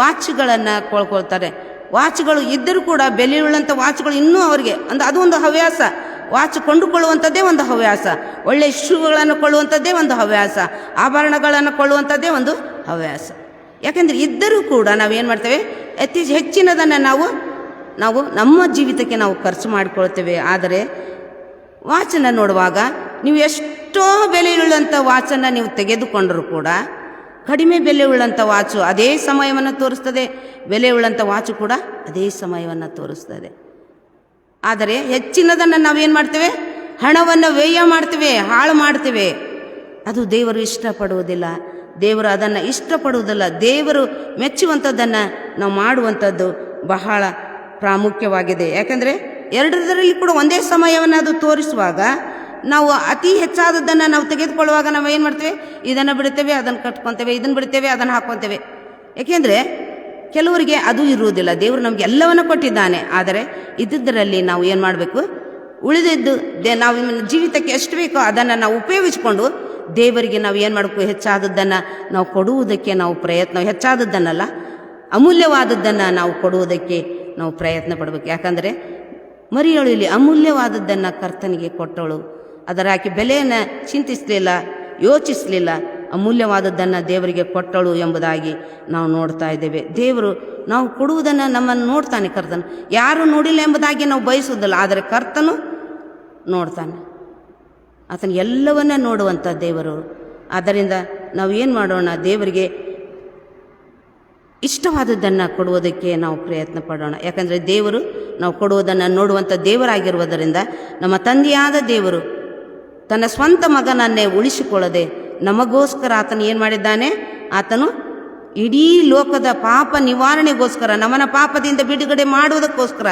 ವಾಚ್ಗಳನ್ನು ಕೊಳ್ಳ್ಕೊಳ್ತಾರೆ. ವಾಚ್ಗಳು ಇದ್ದರೂ ಕೂಡ ಬೆಲೆಯುಳ್ಳಂಥ ವಾಚ್ಗಳು ಇನ್ನೂ ಅವರಿಗೆ ಅದು ಒಂದು ಹವ್ಯಾಸ. ವಾಚ್ ಕೊಂಡುಕೊಳ್ಳುವಂಥದ್ದೇ ಒಂದು ಹವ್ಯಾಸ, ಒಳ್ಳೆಯ ಶೂಗಳನ್ನು ಕೊಳ್ಳುವಂಥದ್ದೇ ಒಂದು ಹವ್ಯಾಸ, ಆಭರಣಗಳನ್ನು ಕೊಳ್ಳುವಂಥದ್ದೇ ಒಂದು ಹವ್ಯಾಸ. ಯಾಕೆಂದರೆ ಇದ್ದರೂ ಕೂಡ ನಾವೇನು ಮಾಡ್ತೇವೆ? ಹೆಚ್ಚಿನದನ್ನು ನಾವು ನಮ್ಮ ಜೀವಿತಕ್ಕೆ ನಾವು ಖರ್ಚು ಮಾಡಿಕೊಳ್ತೇವೆ. ಆದರೆ ವಾಚನ್ನು ನೋಡುವಾಗ ನೀವು ಎಷ್ಟೋ ಬೆಲೆಯುಳ್ಳಂಥ ವಾಚನ್ನು ನೀವು ತೆಗೆದುಕೊಂಡರೂ ಕೂಡ ಕಡಿಮೆ ಬೆಲೆ ಉಳ್ಳಂಥ ವಾಚು ಅದೇ ಸಮಯವನ್ನು ತೋರಿಸ್ತದೆ, ಬೆಲೆ ಉಳ್ಳಂಥ ವಾಚು ಕೂಡ ಅದೇ ಸಮಯವನ್ನು ತೋರಿಸ್ತದೆ. ಆದರೆ ಹೆಚ್ಚಿನದನ್ನು ನಾವೇನು ಮಾಡ್ತೇವೆ? ಹಣವನ್ನು ವ್ಯಯ ಮಾಡ್ತೇವೆ, ಹಾಳು ಮಾಡ್ತೇವೆ. ಅದು ದೇವರು ಇಷ್ಟಪಡುವುದಿಲ್ಲ. ದೇವರು ಅದನ್ನು ಇಷ್ಟಪಡುವುದಿಲ್ಲ. ದೇವರು ಮೆಚ್ಚುವಂಥದ್ದನ್ನು ನಾವು ಮಾಡುವಂಥದ್ದು ಬಹಳ ಪ್ರಾಮುಖ್ಯವಾಗಿದೆ. ಯಾಕಂದರೆ ಎರಡರಲ್ಲಿ ಕೂಡ ಒಂದೇ ಸಮಯವನ್ನು ಅದು ತೋರಿಸುವಾಗ ನಾವು ಅತಿ ಹೆಚ್ಚಾದದ್ದನ್ನು ನಾವು ತೆಗೆದುಕೊಳ್ಳುವಾಗ ನಾವು ಏನು ಮಾಡ್ತೇವೆ? ಇದನ್ನು ಬಿಡ್ತೇವೆ, ಅದನ್ನು ಕಟ್ಕೊತೇವೆ, ಇದನ್ನು ಬಿಡ್ತೇವೆ, ಅದನ್ನು ಹಾಕ್ಕೊತೇವೆ. ಏಕೆಂದರೆ ಕೆಲವರಿಗೆ ಅದು ಇರುವುದಿಲ್ಲ. ದೇವರು ನಮಗೆ ಎಲ್ಲವನ್ನು ಕೊಟ್ಟಿದ್ದಾನೆ. ಆದರೆ ಇದ್ದುದರಲ್ಲಿ ನಾವು ಏನು ಮಾಡಬೇಕು? ಉಳಿದಿದ್ದು ನಾವು ಜೀವಿತಕ್ಕೆ ಎಷ್ಟು ಬೇಕೋ ಅದನ್ನು ನಾವು ಉಪಯೋಗಿಸಿಕೊಂಡು ದೇವರಿಗೆ ನಾವು ಏನು ಮಾಡಬೇಕು? ಹೆಚ್ಚಾದದ್ದನ್ನು ನಾವು ಕೊಡುವುದಕ್ಕೆ ನಾವು ಹೆಚ್ಚಾದದ್ದನ್ನಲ್ಲ, ಅಮೂಲ್ಯವಾದದ್ದನ್ನು ನಾವು ಕೊಡುವುದಕ್ಕೆ ನಾವು ಪ್ರಯತ್ನ ಪಡಬೇಕು. ಯಾಕಂದರೆ ಮರಿಯಳು ಇಲ್ಲಿ ಅಮೂಲ್ಯವಾದದ್ದನ್ನು ಕರ್ತನಿಗೆ ಕೊಟ್ಟಳು. ಅದರ ಆಕೆ ಬೆಲೆಯನ್ನು ಚಿಂತಿಸಲಿಲ್ಲ, ಯೋಚಿಸಲಿಲ್ಲ, ಅಮೂಲ್ಯವಾದದ್ದನ್ನು ದೇವರಿಗೆ ಕೊಟ್ಟಳು ಎಂಬುದಾಗಿ ನಾವು ನೋಡ್ತಾ ಇದ್ದೇವೆ. ದೇವರು ನಾವು ಕೊಡುವುದನ್ನು ನಮ್ಮನ್ನು ನೋಡ್ತಾನೆ. ಕರ್ತನು ಯಾರು ನೋಡಿಲ್ಲ ಎಂಬುದಾಗಿ ನಾವು ಬಯಸುವುದಿಲ್ಲ, ಆದರೆ ಕರ್ತನು ನೋಡ್ತಾನೆ. ಆತನು ಎಲ್ಲವನ್ನ ನೋಡುವಂಥ ದೇವರು. ಆದ್ದರಿಂದ ನಾವು ಏನು ಮಾಡೋಣ? ದೇವರಿಗೆ ಇಷ್ಟವಾದದ್ದನ್ನು ಕೊಡುವುದಕ್ಕೆ ನಾವು ಪ್ರಯತ್ನ ಪಡೋಣ. ಯಾಕಂದರೆ ದೇವರು ನಾವು ಕೊಡುವುದನ್ನು ನೋಡುವಂಥ ದೇವರಾಗಿರುವುದರಿಂದ, ನಮ್ಮ ತಂದೆಯಾದ ದೇವರು ತನ್ನ ಸ್ವಂತ ಮಗನನ್ನೇ ಉಳಿಸಿಕೊಳ್ಳದೆ ನಮಗೋಸ್ಕರ ಆತನು ಏನು ಮಾಡಿದ್ದಾನೆ? ಆತನು ಇಡೀ ಲೋಕದ ಪಾಪ ನಿವಾರಣೆಗೋಸ್ಕರ, ನಮ್ಮನ್ನ ಪಾಪದಿಂದ ಬಿಡುಗಡೆ ಮಾಡುವುದಕ್ಕೋಸ್ಕರ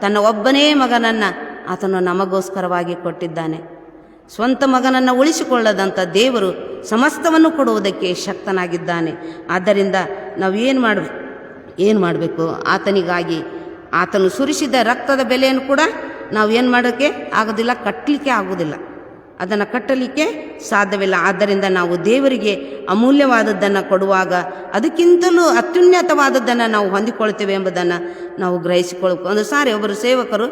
ತನ್ನ ಒಬ್ಬನೇ ಮಗನನ್ನು ಆತನು ನಮಗೋಸ್ಕರವಾಗಿ ಕೊಟ್ಟಿದ್ದಾನೆ. ಸ್ವಂತ ಮಗನನ್ನು ಉಳಿಸಿಕೊಳ್ಳದಂಥ ದೇವರು ಸಮಸ್ತವನ್ನು ಕೊಡುವುದಕ್ಕೆ ಶಕ್ತನಾಗಿದ್ದಾನೆ. ಆದ್ದರಿಂದ ನಾವು ಏನು ಮಾಡಬೇಕು? ಆತನಿಗಾಗಿ ಆತನು ಸುರಿಸಿದ ರಕ್ತದ ಬೆಲೆಯನ್ನು ಕೂಡ ನಾವು ಏನು ಮಾಡೋಕ್ಕೆ ಆಗೋದಿಲ್ಲ, ಕಟ್ಟಲಿಕ್ಕೆ ಆಗೋದಿಲ್ಲ, ಅದನ್ನು ಕಟ್ಟಲಿಕ್ಕೆ ಸಾಧ್ಯವಿಲ್ಲ. ಆದ್ದರಿಂದ ನಾವು ದೇವರಿಗೆ ಅಮೂಲ್ಯವಾದದ್ದನ್ನು ಕೊಡುವಾಗ ಅದಕ್ಕಿಂತಲೂ ಅತ್ಯುನ್ನತವಾದದ್ದನ್ನು ನಾವು ಹೊಂದಿಕೊಳ್ತೇವೆ ಎಂಬುದನ್ನು ನಾವು ಗ್ರಹಿಸಿಕೊಳ್ಳಬೇಕು. ಒಂದು ಸಾರಿ ಒಬ್ಬರು ಸೇವಕರು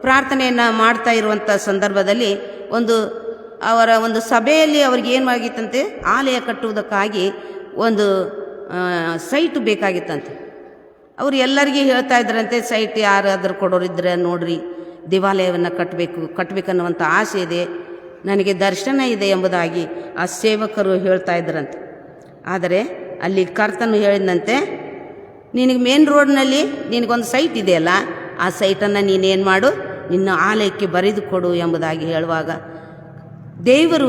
ಪ್ರಾರ್ಥನೆಯನ್ನು ಮಾಡ್ತಾ ಇರುವಂಥ ಸಂದರ್ಭದಲ್ಲಿ ಅವರ ಒಂದು ಸಭೆಯಲ್ಲಿ ಅವ್ರಿಗೆ ಏನು ಆಗಿತ್ತಂತೆ? ಆಲಯ ಕಟ್ಟುವುದಕ್ಕಾಗಿ ಒಂದು ಸೈಟ್ ಬೇಕಾಗಿತ್ತಂತೆ. ಅವರು ಎಲ್ಲರಿಗೂ ಹೇಳ್ತಾ ಇದ್ರಂತೆ, ಸೈಟ್ ಯಾರಾದರೂ ಕೊಡೋರಿದ್ರೆ ನೋಡ್ರಿ, ದೇವಾಲಯವನ್ನು ಕಟ್ಟಬೇಕನ್ನುವಂಥ ಆಸೆ ಇದೆ, ನನಗೆ ದರ್ಶನ ಇದೆ ಎಂಬುದಾಗಿ ಆ ಸೇವಕರು ಹೇಳ್ತಾ ಇದ್ರಂತೆ. ಆದರೆ ಅಲ್ಲಿ ಕರ್ತನು ಹೇಳಿದಂತೆ, ನಿನಗೆ ಮೇನ್ ರೋಡ್ನಲ್ಲಿ ನಿನಗೊಂದು ಸೈಟ್ ಇದೆಯಲ್ಲ, ಆ ಸೈಟನ್ನು ನೀನೇನು ಮಾಡು, ನಿನ್ನ ಆಲಯಕ್ಕೆ ಬರೆದು ಕೊಡು ಎಂಬುದಾಗಿ ಹೇಳುವಾಗ ದೇವರು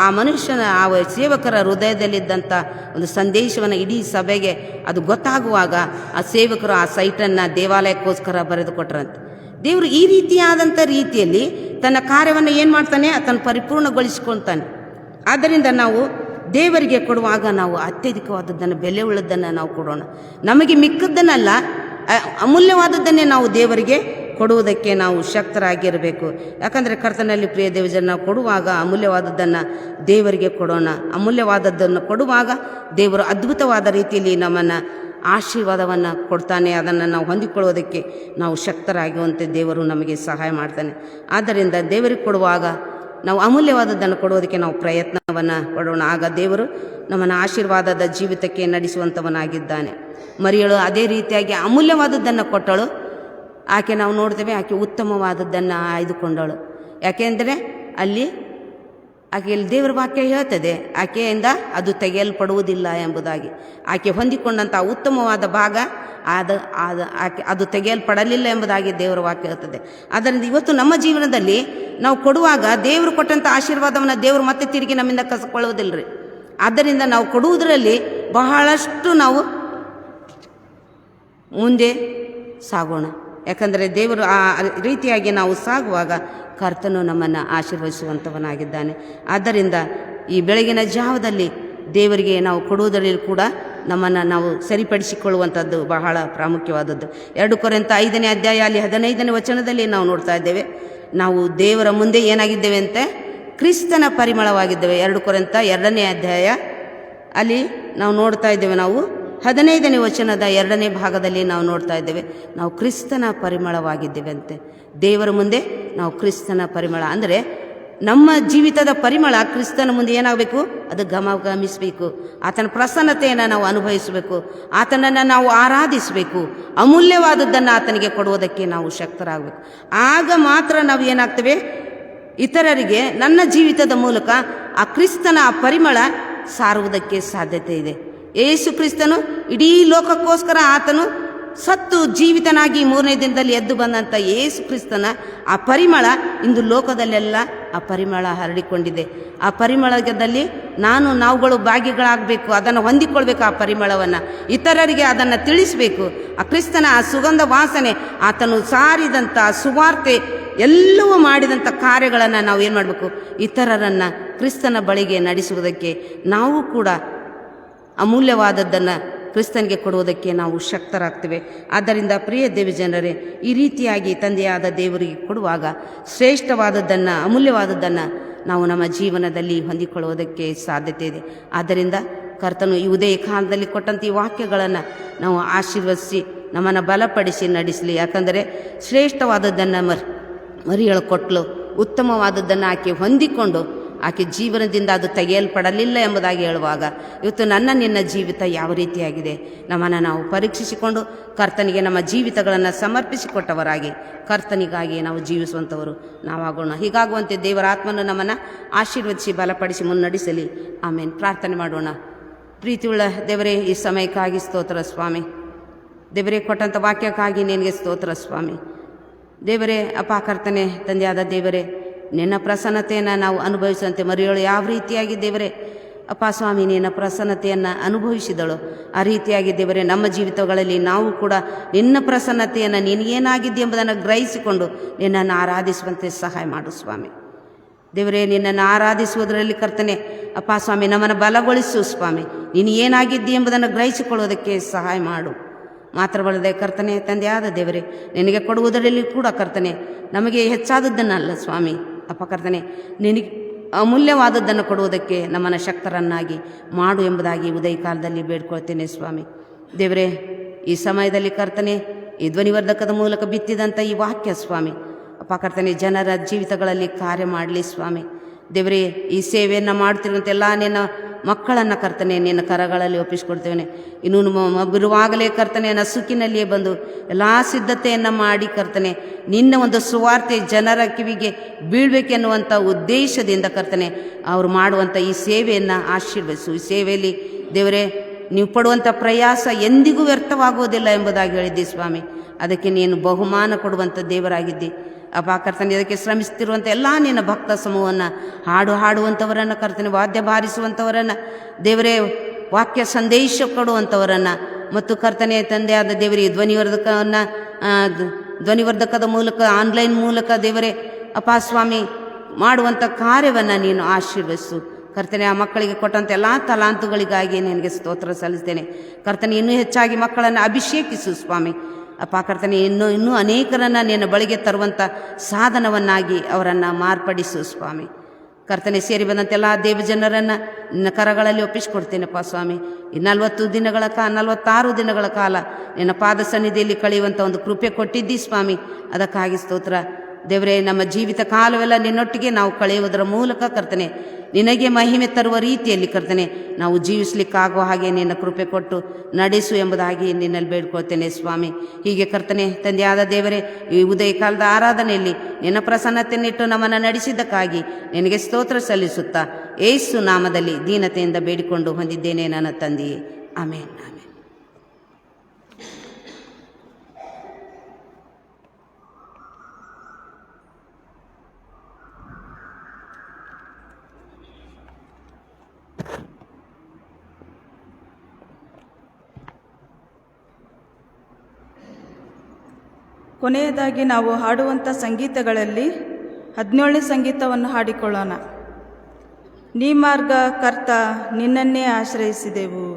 ಆ ಮನುಷ್ಯನ ಆ ಸೇವಕರ ಹೃದಯದಲ್ಲಿದ್ದಂಥ ಒಂದು ಸಂದೇಶವನ್ನು ಇಡೀ ಸಭೆಗೆ ಅದು ಗೊತ್ತಾಗುವಾಗ ಆ ಸೇವಕರು ಆ ಸೈಟನ್ನು ದೇವಾಲಯಕ್ಕೋಸ್ಕರ ಬರೆದು ಕೊಟ್ಟರಂತೆ. ದೇವರು ಈ ರೀತಿಯಾದಂಥ ರೀತಿಯಲ್ಲಿ ತನ್ನ ಕಾರ್ಯವನ್ನು ಏನು ಮಾಡ್ತಾನೆ, ಅದನ್ನು ಪರಿಪೂರ್ಣಗೊಳಿಸಿಕೊಳ್ತಾನೆ. ಆದ್ದರಿಂದ ನಾವು ದೇವರಿಗೆ ಕೊಡುವಾಗ ನಾವು ಅತ್ಯಧಿಕವಾದದ್ದನ್ನು, ಬೆಲೆ ಉಳ್ಳದ್ದನ್ನು ನಾವು ಕೊಡೋಣ. ನಮಗೆ ಮಿಕ್ಕದ್ದನ್ನಲ್ಲ, ಅಮೂಲ್ಯವಾದದ್ದನ್ನೇ ನಾವು ದೇವರಿಗೆ ಕೊಡುವುದಕ್ಕೆ ನಾವು ಶಕ್ತರಾಗಿರಬೇಕು. ಯಾಕಂದರೆ ಕರ್ತನಲ್ಲಿ ಪ್ರಿಯ ದೇವಜನ, ನಾವು ಕೊಡುವಾಗ ಅಮೂಲ್ಯವಾದದ್ದನ್ನು ದೇವರಿಗೆ ಕೊಡೋಣ. ಅಮೂಲ್ಯವಾದದ್ದನ್ನು ಕೊಡುವಾಗ ದೇವರು ಅದ್ಭುತವಾದ ರೀತಿಯಲ್ಲಿ ನಮ್ಮನ್ನು ಆಶೀರ್ವಾದವನ್ನು ಕೊಡ್ತಾನೆ. ಅದನ್ನು ನಾವು ಹೊಂದಿಕೊಳ್ಳೋದಕ್ಕೆ ನಾವು ಶಕ್ತರಾಗುವಂತೆ ದೇವರು ನಮಗೆ ಸಹಾಯ ಮಾಡ್ತಾನೆ. ಆದ್ದರಿಂದ ದೇವರಿಗೆ ಕೊಡುವಾಗ ನಾವು ಅಮೂಲ್ಯವಾದದ್ದನ್ನು ಕೊಡೋದಕ್ಕೆ ನಾವು ಪ್ರಯತ್ನವನ್ನು ಪಡೋಣ. ಆಗ ದೇವರು ನಮ್ಮನ್ನು ಆಶೀರ್ವಾದದ ಜೀವಿತಕ್ಕೆ ನಡೆಸುವಂಥವನಾಗಿದ್ದಾನೆ. ಮರಿಯಳು ಅದೇ ರೀತಿಯಾಗಿ ಅಮೂಲ್ಯವಾದದ್ದನ್ನು ಕೊಟ್ಟಳು. ಆಕೆ ನಾವು ನೋಡ್ತೇವೆ, ಆಕೆ ಉತ್ತಮವಾದದ್ದನ್ನು ಆಯ್ದುಕೊಂಡಳು. ಯಾಕೆಂದರೆ ಆಕೆಯಲ್ಲಿ ದೇವರ ವಾಕ್ಯ ಹೇಳ್ತದೆ, ಆಕೆಯಿಂದ ಅದು ತೆಗೆಯಲ್ಪಡುವುದಿಲ್ಲ ಎಂಬುದಾಗಿ. ಆಕೆ ಹೊಂದಿಕೊಂಡಂಥ ಉತ್ತಮವಾದ ಭಾಗ ಅದು ತೆಗೆಯಲ್ಪಡಲಿಲ್ಲ ಎಂಬುದಾಗಿ ದೇವರ ವಾಕ್ಯ ಹೇಳ್ತದೆ. ಆದ್ದರಿಂದ ಇವತ್ತು ನಮ್ಮ ಜೀವನದಲ್ಲಿ ನಾವು ಕೊಡುವಾಗ ದೇವರು ಕೊಟ್ಟಂಥ ಆಶೀರ್ವಾದವನ್ನು ದೇವರು ಮತ್ತೆ ತಿರುಗಿ ನಮ್ಮಿಂದ ಕಸ್ಕೊಳ್ಳೋದಿಲ್ಲ ರೀ. ಆದ್ದರಿಂದ ನಾವು ಕೊಡುವುದರಲ್ಲಿ ಬಹಳಷ್ಟು ನಾವು ಮುಂದೆ ಸಾಗೋಣ. ಯಾಕಂದರೆ ದೇವರು ಆ ರೀತಿಯಾಗಿ ನಾವು ಸಾಗುವಾಗ ಕರ್ತನು ನಮ್ಮನ್ನು ಆಶೀರ್ವದಿಸುವಂಥವನಾಗಿದ್ದಾನೆ. ಆದ್ದರಿಂದ ಈ ಬೆಳಗಿನ ಜಾವದಲ್ಲಿ ದೇವರಿಗೆ ನಾವು ಕೊಡುವುದರಲ್ಲಿ ಕೂಡ ನಮ್ಮನ್ನು ನಾವು ಸರಿಪಡಿಸಿಕೊಳ್ಳುವಂಥದ್ದು ಬಹಳ ಪ್ರಾಮುಖ್ಯವಾದದ್ದು. 2 ಕೊರಿಂಥ 5ನೇ ಅಧ್ಯಾಯ ಅಲ್ಲಿ 15ನೇ ವಚನದಲ್ಲಿ ನಾವು ನೋಡ್ತಾ ಇದ್ದೇವೆ, ನಾವು ದೇವರ ಮುಂದೆ ಏನಾಗಿದ್ದೇವೆ ಅಂತೆ, ಕ್ರಿಸ್ತನ ಪರಿಮಳವಾಗಿದ್ದೇವೆ. 2 ಕೊರಿಂಥ 2ನೇ ಅಧ್ಯಾಯ ಅಲ್ಲಿ ನಾವು ನೋಡ್ತಾ ಇದ್ದೇವೆ. ನಾವು 15ನೇ ವಚನದ 2ನೇ ಭಾಗದಲ್ಲಿ ನಾವು ನೋಡ್ತಾ ಇದ್ದೇವೆ, ನಾವು ಕ್ರಿಸ್ತನ ಪರಿಮಳವಾಗಿದ್ದೇವೆ ಅಂತೆ. ದೇವರ ಮುಂದೆ ನಾವು ಕ್ರಿಸ್ತನ ಪರಿಮಳ ಅಂದರೆ ನಮ್ಮ ಜೀವಿತದ ಪರಿಮಳ ಕ್ರಿಸ್ತನ ಮುಂದೆ ಏನಾಗಬೇಕು, ಅದು ಗಮನಿಸಬೇಕು. ಆತನ ಪ್ರಸನ್ನತೆಯನ್ನು ನಾವು ಅನುಭವಿಸಬೇಕು, ಆತನನ್ನು ನಾವು ಆರಾಧಿಸಬೇಕು, ಅಮೂಲ್ಯವಾದದ್ದನ್ನು ಆತನಿಗೆ ಕೊಡುವುದಕ್ಕೆ ನಾವು ಶಕ್ತರಾಗಬೇಕು. ಆಗ ಮಾತ್ರ ನಾವು ಏನಾಗ್ತೇವೆ, ಇತರರಿಗೆ ನನ್ನ ಜೀವಿತದ ಮೂಲಕ ಆ ಕ್ರಿಸ್ತನ ಆ ಪರಿಮಳ ಸಾರುವುದಕ್ಕೆ ಸಾಧ್ಯತೆ ಇದೆ. ಯೇಸು ಕ್ರಿಸ್ತನು ಇಡೀ ಲೋಕಕ್ಕೋಸ್ಕರ ಆತನು ಸತ್ತು ಜೀವಿತನಾಗಿ 3ನೇ ದಿನದಲ್ಲಿ ಎದ್ದು ಬಂದಂಥ ಯೇಸು ಕ್ರಿಸ್ತನ ಆ ಪರಿಮಳ ಇಂದು ಲೋಕದಲ್ಲೆಲ್ಲ ಆ ಪರಿಮಳ ಹರಡಿಕೊಂಡಿದೆ. ಆ ಪರಿಮಳದಲ್ಲಿ ನಾವುಗಳು ಭಾಗಿಗಳಾಗಬೇಕು, ಅದನ್ನು ಹೊಂದಿಕೊಳ್ಬೇಕು. ಆ ಪರಿಮಳವನ್ನು ಇತರರಿಗೆ ಅದನ್ನು ತಿಳಿಸಬೇಕು. ಆ ಕ್ರಿಸ್ತನ ಆ ಸುಗಂಧ ವಾಸನೆ, ಆತನು ಸಾರಿದಂಥ ಸುವಾರ್ತೆ ಎಲ್ಲವೂ ಮಾಡಿದಂಥ ಕಾರ್ಯಗಳನ್ನು ನಾವು ಏನು ಮಾಡಬೇಕು, ಇತರರನ್ನು ಕ್ರಿಸ್ತನ ಬಳಿಗೆ ನಡೆಸುವುದಕ್ಕೆ ನಾವು ಕೂಡ ಅಮೂಲ್ಯವಾದದ್ದನ್ನು ಕ್ರಿಸ್ತನಿಗೆ ಕೊಡುವುದಕ್ಕೆ ನಾವು ಶಕ್ತರಾಗ್ತೇವೆ. ಆದ್ದರಿಂದ ಪ್ರಿಯ ದೇವಜನರೇ, ಈ ರೀತಿಯಾಗಿ ತಂದೆಯಾದ ದೇವರಿಗೆ ಕೊಡುವಾಗ ಶ್ರೇಷ್ಠವಾದದ್ದನ್ನು, ಅಮೂಲ್ಯವಾದದ್ದನ್ನು ನಾವು ನಮ್ಮ ಜೀವನದಲ್ಲಿ ಹೊಂದಿಕೊಳ್ಳುವುದಕ್ಕೆ ಸಾಧ್ಯತೆ ಇದೆ. ಆದ್ದರಿಂದ ಕರ್ತನು ಈ ಉದಯ ಕಾಲದಲ್ಲಿ ಕೊಟ್ಟಂಥ ಈ ವಾಕ್ಯಗಳನ್ನು ನಾವು ಆಶೀರ್ವದಿಸಿ ನಮ್ಮನ್ನು ಬಲಪಡಿಸಿ ನಡೆಸಲಿ. ಯಾಕಂದರೆ ಶ್ರೇಷ್ಠವಾದದ್ದನ್ನು ಮರಿಯಳು ಕೊಟ್ಟಲು, ಉತ್ತಮವಾದದ್ದನ್ನು ಆಕೆ ಹೊಂದಿಕೊಂಡು ಆಕೆ ಜೀವನದಿಂದ ಅದು ತೆಗೆಯಲ್ಪಡಲಿಲ್ಲ ಎಂಬುದಾಗಿ ಹೇಳುವಾಗ, ಇವತ್ತು ನಿನ್ನ ಜೀವಿತ ಯಾವ ರೀತಿಯಾಗಿದೆ, ನಮ್ಮನ್ನು ನಾವು ಪರೀಕ್ಷಿಸಿಕೊಂಡು ಕರ್ತನಿಗೆ ನಮ್ಮ ಜೀವಿತಗಳನ್ನು ಸಮರ್ಪಿಸಿಕೊಟ್ಟವರಾಗಿ ಕರ್ತನಿಗಾಗಿ ನಾವು ಜೀವಿಸುವಂಥವರು ನಾವಾಗೋಣ. ಹೀಗಾಗುವಂತೆ ದೇವರ ಆತ್ಮನು ನಮ್ಮನ್ನು ಆಶೀರ್ವದಿಸಿ ಬಲಪಡಿಸಿ ಮುನ್ನಡೆಸಲಿ. ಆಮೇಲೆ ಪ್ರಾರ್ಥನೆ ಮಾಡೋಣ. ಪ್ರೀತಿಯುಳ್ಳ ದೇವರೇ, ಈ ಸಮಯಕ್ಕಾಗಿ ಸ್ತೋತ್ರ ಸ್ವಾಮಿ. ದೇವರೇ, ಕೊಟ್ಟಂಥ ವಾಕ್ಯಕ್ಕಾಗಿ ನಿನಗೆ ಸ್ತೋತ್ರ ಸ್ವಾಮಿ. ದೇವರೇ, ಅಪ್ಪ ಕರ್ತನೆ, ತಂದೆಯಾದ ದೇವರೇ, ನಿನ್ನ ಪ್ರಸನ್ನತೆಯನ್ನು ನಾವು ಅನುಭವಿಸುವಂತೆ ಮರಿಯಳು ಯಾವ ರೀತಿಯಾಗಿ ದೇವರೇ ಅಪ್ಪ ಸ್ವಾಮಿ ನಿನ್ನ ಪ್ರಸನ್ನತೆಯನ್ನು ಅನುಭವಿಸಿದಳು, ಆ ರೀತಿಯಾಗಿ ದೇವರೇ ನಮ್ಮ ಜೀವಿತಗಳಲ್ಲಿ ನಾವು ಕೂಡ ನಿನ್ನ ಪ್ರಸನ್ನತೆಯನ್ನು ನೀನು ಏನಾಗಿದ್ದೆ ಎಂಬುದನ್ನು ಗ್ರಹಿಸಿಕೊಂಡು ನಿನ್ನನ್ನು ಆರಾಧಿಸುವಂತೆ ಸಹಾಯ ಮಾಡು ಸ್ವಾಮಿ. ದೇವರೇ, ನಿನ್ನನ್ನು ಆರಾಧಿಸುವುದರಲ್ಲಿ ಕರ್ತನೆ ಅಪ್ಪ ಸ್ವಾಮಿ ನಮ್ಮನ್ನು ಬಲಗೊಳಿಸು ಸ್ವಾಮಿ. ನೀನು ಏನಾಗಿದ್ದಿ ಎಂಬುದನ್ನು ಗ್ರಹಿಸಿಕೊಳ್ಳುವುದಕ್ಕೆ ಸಹಾಯ ಮಾಡು. ಮಾತ್ರವಲ್ಲದೆ ಕರ್ತನೆ, ತಂದೆಯಾದ ದೇವರೇ, ನಿನಗೆ ಕೊಡುವುದರಲ್ಲಿ ಕೂಡ ಕರ್ತನೆ ನಮಗೆ ಹೆಚ್ಚಾದದ್ದನ್ನಲ್ಲ ಸ್ವಾಮಿ ಅಪ್ಪ ಕರ್ತನೆ, ನಿನಗೆ ಅಮೂಲ್ಯವಾದದ್ದನ್ನು ಕೊಡುವುದಕ್ಕೆ ನಮ್ಮನ್ನು ಶಕ್ತರನ್ನಾಗಿ ಮಾಡು ಎಂಬುದಾಗಿ ಉದಯ ಕಾಲದಲ್ಲಿ ಬೇಡ್ಕೊಳ್ತೇನೆ ಸ್ವಾಮಿ. ದೇವರೇ, ಈ ಸಮಯದಲ್ಲಿ ಕರ್ತನೆ ಈ ಧ್ವನಿವರ್ಧಕದ ಮೂಲಕ ಬಿತ್ತಿದಂಥ ಈ ವಾಕ್ಯ ಸ್ವಾಮಿ ಅಪ್ಪ ಕರ್ತನೆ ಜನರ ಜೀವಿತಗಳಲ್ಲಿ ಕಾರ್ಯ ಮಾಡಲಿ ಸ್ವಾಮಿ. ದೇವರೇ, ಈ ಸೇವೆಯನ್ನು ಮಾಡ್ತಿರುವಂಥ ಎಲ್ಲ ನಿನ್ನ ಮಕ್ಕಳನ್ನು ಕರ್ತನೆ ನಿನ್ನ ಕರಗಳಲ್ಲಿ ಒಪ್ಪಿಸಿಕೊಡ್ತೇವೆ. ಇನ್ನು ಬಿರುವಾಗಲೇ ಕರ್ತನೆ ನಸುಕಿನಲ್ಲಿಯೇ ಬಂದು ಎಲ್ಲ ಸಿದ್ಧತೆಯನ್ನು ಮಾಡಿ ಕರ್ತನೆ ನಿನ್ನ ಒಂದು ಸುವಾರ್ತೆ ಜನರ ಕಿವಿಗೆ ಬೀಳಬೇಕೆನ್ನುವಂಥ ಉದ್ದೇಶದಿಂದ ಕರ್ತನೆ ಅವರು ಮಾಡುವಂಥ ಈ ಸೇವೆಯನ್ನು ಆಶೀರ್ವದಿಸು. ಈ ಸೇವೆಯಲ್ಲಿ ದೇವರೇ, ನೀವು ಪಡುವಂಥ ಪ್ರಯಾಸ ಎಂದಿಗೂ ವ್ಯರ್ಥವಾಗುವುದಿಲ್ಲ ಎಂಬುದಾಗಿ ಹೇಳಿದ್ದಿ ಸ್ವಾಮಿ. ಅದಕ್ಕೆ ನೀನು ಬಹುಮಾನ ಕೊಡುವಂಥ ದೇವರಾಗಿದ್ದಿ ಅಪ್ಪ ಕರ್ತನೆ, ಇದಕ್ಕೆ ಶ್ರಮಿಸ್ತಿರುವಂಥ ಎಲ್ಲ ನಿನ್ನ ಭಕ್ತ ಸಮೂಹವನ್ನು, ಹಾಡುವಂಥವರನ್ನು ಕರ್ತನೆ, ವಾದ್ಯ ಬಾರಿಸುವಂಥವರನ್ನು ದೇವರೇ, ವಾಕ್ಯ ಸಂದೇಶ ಕೊಡುವಂಥವರನ್ನು, ಮತ್ತು ಕರ್ತನೆ ತಂದೆಯಾದ ದೇವರೇ, ಧ್ವನಿವರ್ಧಕದ ಮೂಲಕ, ಆನ್ಲೈನ್ ಮೂಲಕ ದೇವರೇ ಅಪ್ಪ ಸ್ವಾಮಿ ಮಾಡುವಂಥ ಕಾರ್ಯವನ್ನು ನೀನು ಆಶೀರ್ವದಿಸು ಕರ್ತನೆ. ಆ ಮಕ್ಕಳಿಗೆ ಕೊಟ್ಟಂಥ ಎಲ್ಲ ತಲಾಂತುಗಳಿಗಾಗಿ ನಿನಗೆ ಸ್ತೋತ್ರ ಸಲ್ಲಿಸ್ತೇನೆ ಕರ್ತನೆ. ಇನ್ನೂ ಹೆಚ್ಚಾಗಿ ಮಕ್ಕಳನ್ನು ಅಭಿಷೇಕಿಸು ಸ್ವಾಮಿ. ಅಪ್ಪ ಕರ್ತನೆ, ಇನ್ನೂ ಅನೇಕರನ್ನು ನಿನ್ನ ಬಳಿಗೆ ತರುವಂಥ ಸಾಧನವನ್ನಾಗಿ ಅವರನ್ನು ಮಾರ್ಪಡಿಸು ಸ್ವಾಮಿ. ಕರ್ತನೆ, ಸೇರಿ ಬಂದಂತೆಲ್ಲ ದೇವಜನರನ್ನು ನಿನ್ನ ಕರಗಳಲ್ಲಿ ಒಪ್ಪಿಸಿಕೊಡ್ತೇನಪ್ಪ ಸ್ವಾಮಿ. ಈ 46 ದಿನಗಳ ಕಾಲ ನಿನ್ನ ಪಾದ ಸನ್ನಿಧಿಯಲ್ಲಿ ಕಳೆಯುವಂಥ ಒಂದು ಕೃಪೆ ಕೊಟ್ಟಿದ್ದಿ ಸ್ವಾಮಿ. ಅದಕ್ಕಾಗಿ ಸ್ತೋತ್ರ ದೇವರೇ. ನಮ್ಮ ಜೀವಿತ ಕಾಲವೆಲ್ಲ ನಿನ್ನೊಟ್ಟಿಗೆ ನಾವು ಕಳೆಯುವುದರ ಮೂಲಕ ಕರ್ತನೆ, ನಿನಗೆ ಮಹಿಮೆ ತರುವ ರೀತಿಯಲ್ಲಿ ಕರ್ತನೆ ನಾವು ಜೀವಿಸಲಿಕ್ಕಾಗುವ ಹಾಗೆ ನಿನ್ನ ಕೃಪೆ ಕೊಟ್ಟು ನಡೆಸು ಎಂಬುದಾಗಿ ನಿನ್ನಲ್ಲಿ ಬೇಡ್ಕೊಳ್ತೇನೆ ಸ್ವಾಮಿ. ಹೀಗೆ ಕರ್ತನೆ ತಂದೆಯಾದ ದೇವರೇ, ಈ ಉದಯ ಕಾಲದ ಆರಾಧನೆಯಲ್ಲಿ ನಿನ್ನ ಪ್ರಸನ್ನತೆಯನ್ನಿಟ್ಟು ನಮ್ಮನ್ನು ನಡೆಸಿದ್ದಕ್ಕಾಗಿ ನಿನಗೆ ಸ್ತೋತ್ರ ಸಲ್ಲಿಸುತ್ತಾ ಯೇಸು ನಾಮದಲ್ಲಿ ದೀನತೆಯಿಂದ ಬೇಡಿಕೊಂಡು ಹೊಂದಿದ್ದೇನೆ ನನ್ನ ತಂದೆಯೇ, ಆಮೇನ್. ಕೊನೆಯದಾಗಿ ನಾವು ಹಾಡುವಂಥ ಸಂಗೀತಗಳಲ್ಲಿ 17ನೇ ಸಂಗೀತವನ್ನು ಹಾಡಿಕೊಳ್ಳೋಣ. ನೀ ಮಾರ್ಗ ಕರ್ತ, ನಿನ್ನನ್ನೇ ಆಶ್ರಯಿಸಿದೆವು.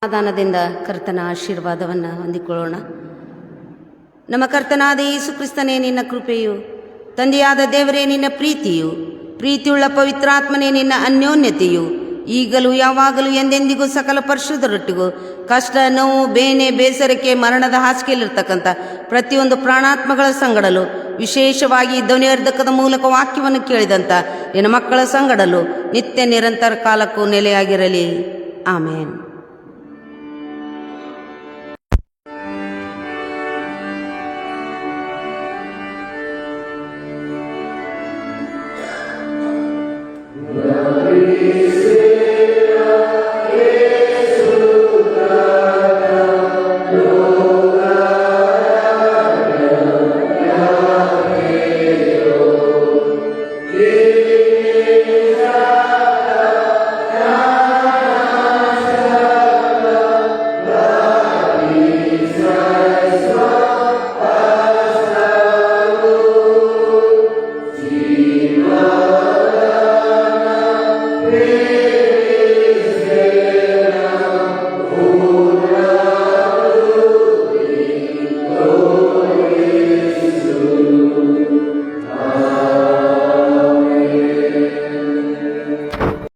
ಸಮಾಧಾನದಿಂದ ಕರ್ತನ ಆಶೀರ್ವಾದವನ್ನು ಹೊಂದಿಕೊಳ್ಳೋಣ. ನಮ್ಮ ಕರ್ತನಾದ ಯೇಸು ಕ್ರಿಸ್ತನೇ ನಿನ್ನ ಕೃಪೆಯು, ತಂದೆಯಾದ ದೇವರೇ ನಿನ್ನ ಪ್ರೀತಿಯು, ಪ್ರೀತಿಯುಳ್ಳ ಪವಿತ್ರಾತ್ಮನೇ ನಿನ್ನ ಅನ್ಯೋನ್ಯತೆಯು ಈಗಲೂ ಯಾವಾಗಲೂ ಎಂದೆಂದಿಗೂ ಸಕಲ ಪರಿಶುದ್ಧರೊಟ್ಟಿಗೂ ಕಷ್ಟ, ನೋವು, ಬೇನೆ, ಬೇಸರಕ್ಕೆ, ಮರಣದ ಹಾಸಿಗೆಯಲ್ಲಿರ್ತಕ್ಕಂಥ ಪ್ರತಿಯೊಂದು ಪ್ರಾಣಾತ್ಮಗಳ ಸಂಗಡಲು, ವಿಶೇಷವಾಗಿ ಧ್ವನಿವರ್ಧಕದ ಮೂಲಕ ವಾಕ್ಯವನ್ನು ಕೇಳಿದಂಥ ನಿನ್ನ ಮಕ್ಕಳ ಸಂಗಡಲು ನಿತ್ಯ ನಿರಂತರ ಕಾಲಕ್ಕೂ ನೆಲೆಯಾಗಿರಲಿ. ಆಮೇನ್.